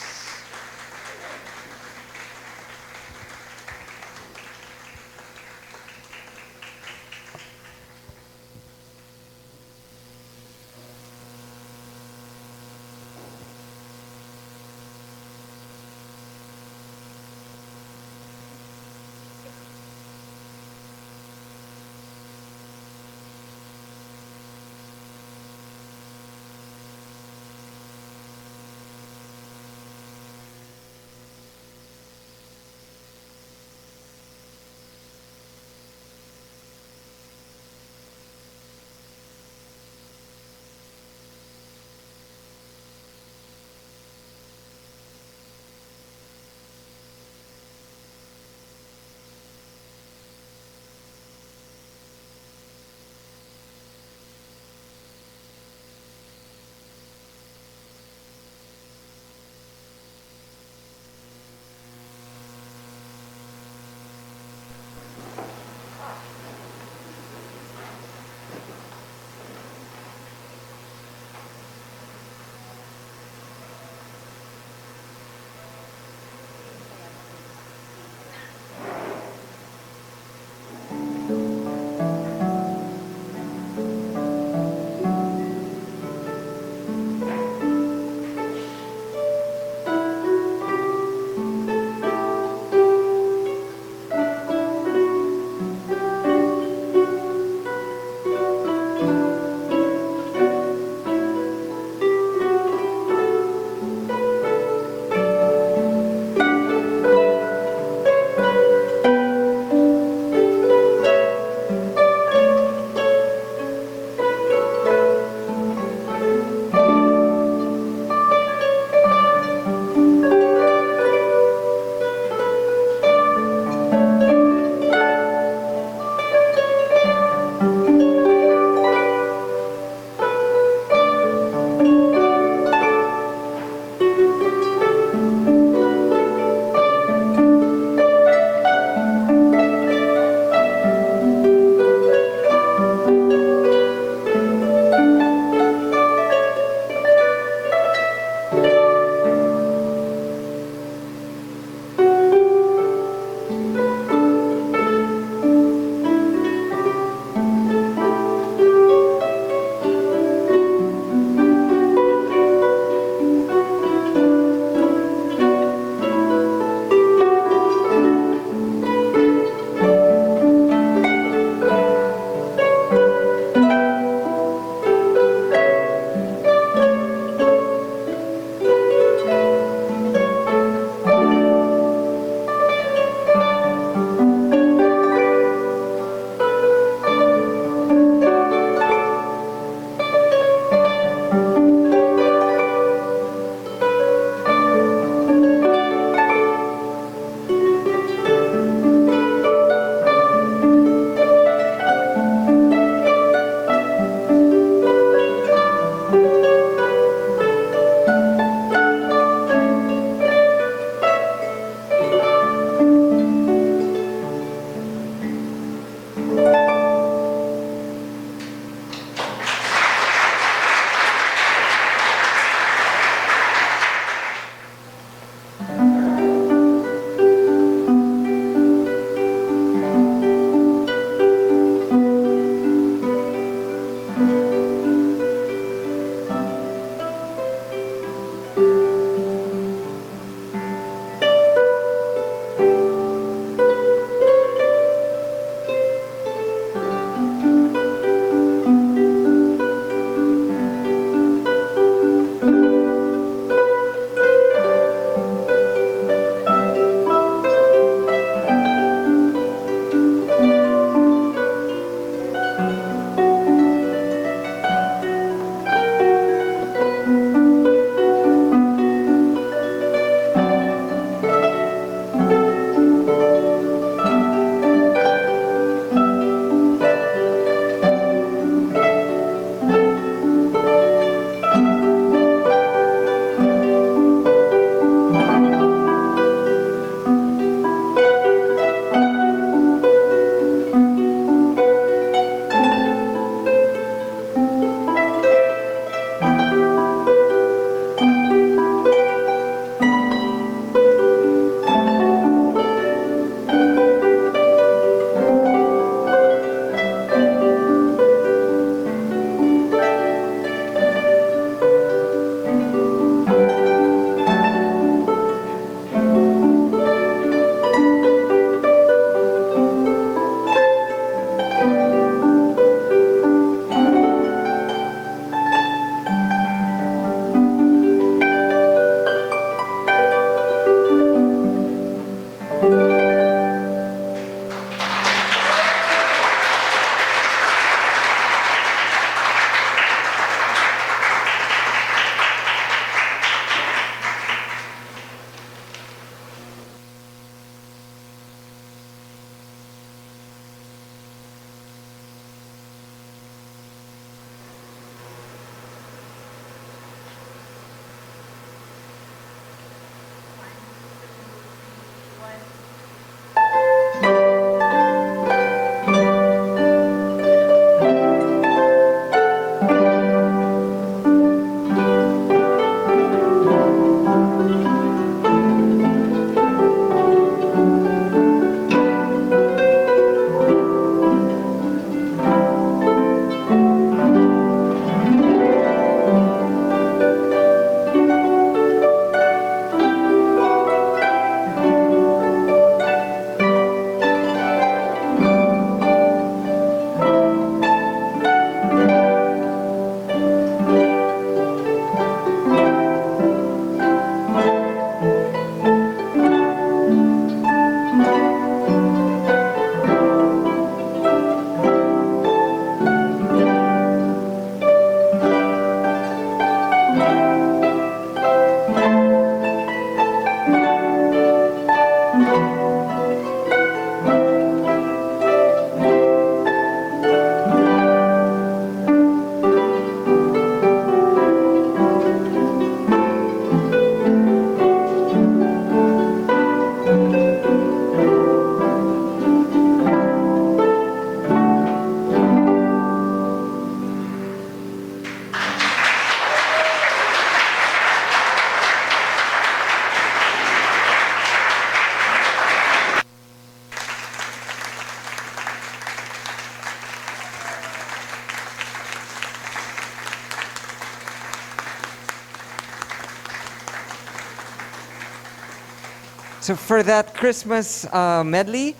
So for that Christmas medley,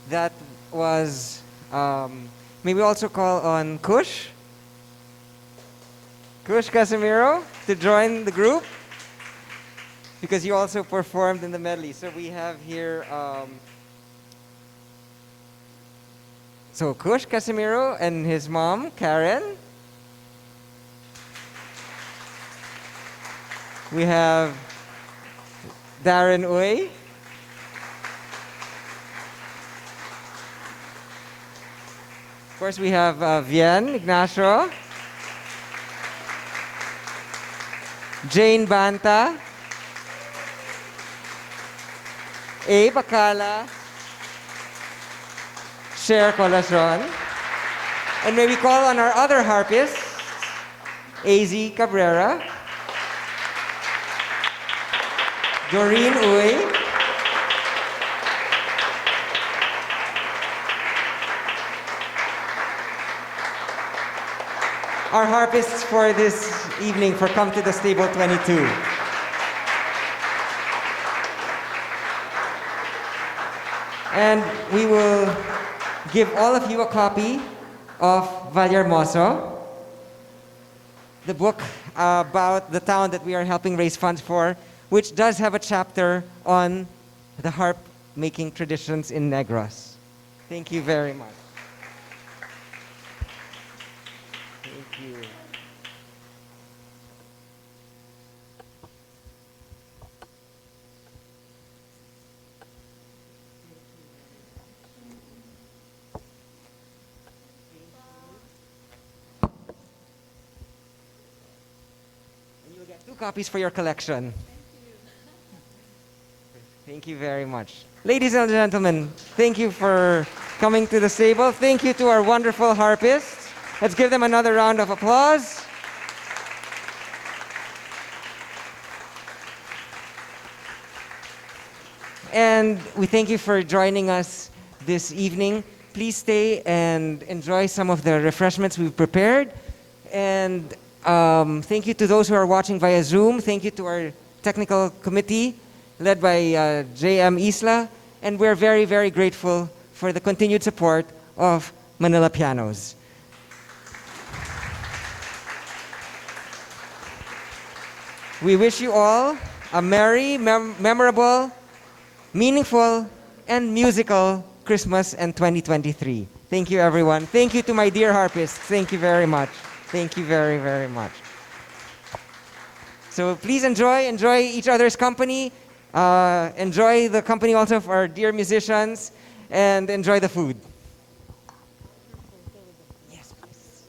that was, may we also call on Kush Casimiro to join the group, because you also performed in the medley. So we have here, so Kush Casimiro and his mom, Karen. We have Darren Uy. Of course, we have Vien Ignacio. Jane Banta. Abe Akala. Cher Colacion. And may we call on our other harpists, AZ Cabrera, Doreen Uy, our harpists for this evening for Come to the Stable 22. And we will give all of you a copy of Vallehermoso, the book about the town that we are helping raise funds for, which does have a chapter on the harp making traditions in Negros. Thank you very much. Thank you. And you'll get 2 copies for your collection. Thank you very much. Ladies and gentlemen, thank you for coming to the table. Thank you to our wonderful harpists. Let's give them another round of applause. And we thank you for joining us this evening. Please stay and enjoy some of the refreshments we've prepared. And thank you to those who are watching via Zoom. Thank you to our technical committee led by J.M. Isla. And we're very, very grateful for the continued support of Manila Pianos. We wish you all a merry, memorable, meaningful, and musical Christmas and 2023. Thank you, everyone. Thank you to my dear harpists. Thank you very much. Thank you very, very much. So please enjoy each other's company. Enjoy the company also of our dear musicians, and enjoy the food. Yes, please.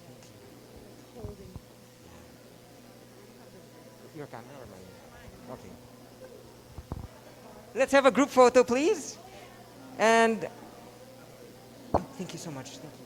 Your camera or mine? Okay. Let's have a group photo, please. And thank you so much. Thank you.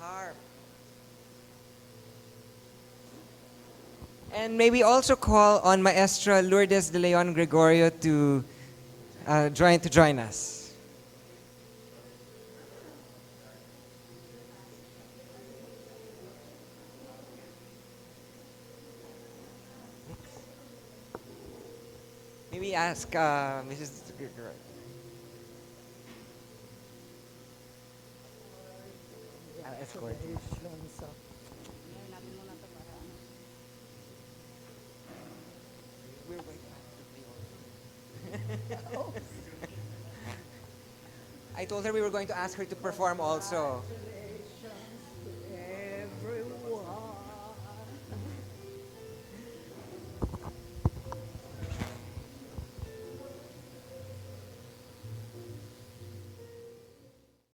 Harp. And may we also call on Maestra Lourdes de Leon Gregorio to join us. Maybe ask Mrs. Gregorio. Escort. We're waiting. I told her we were going to ask her to perform also.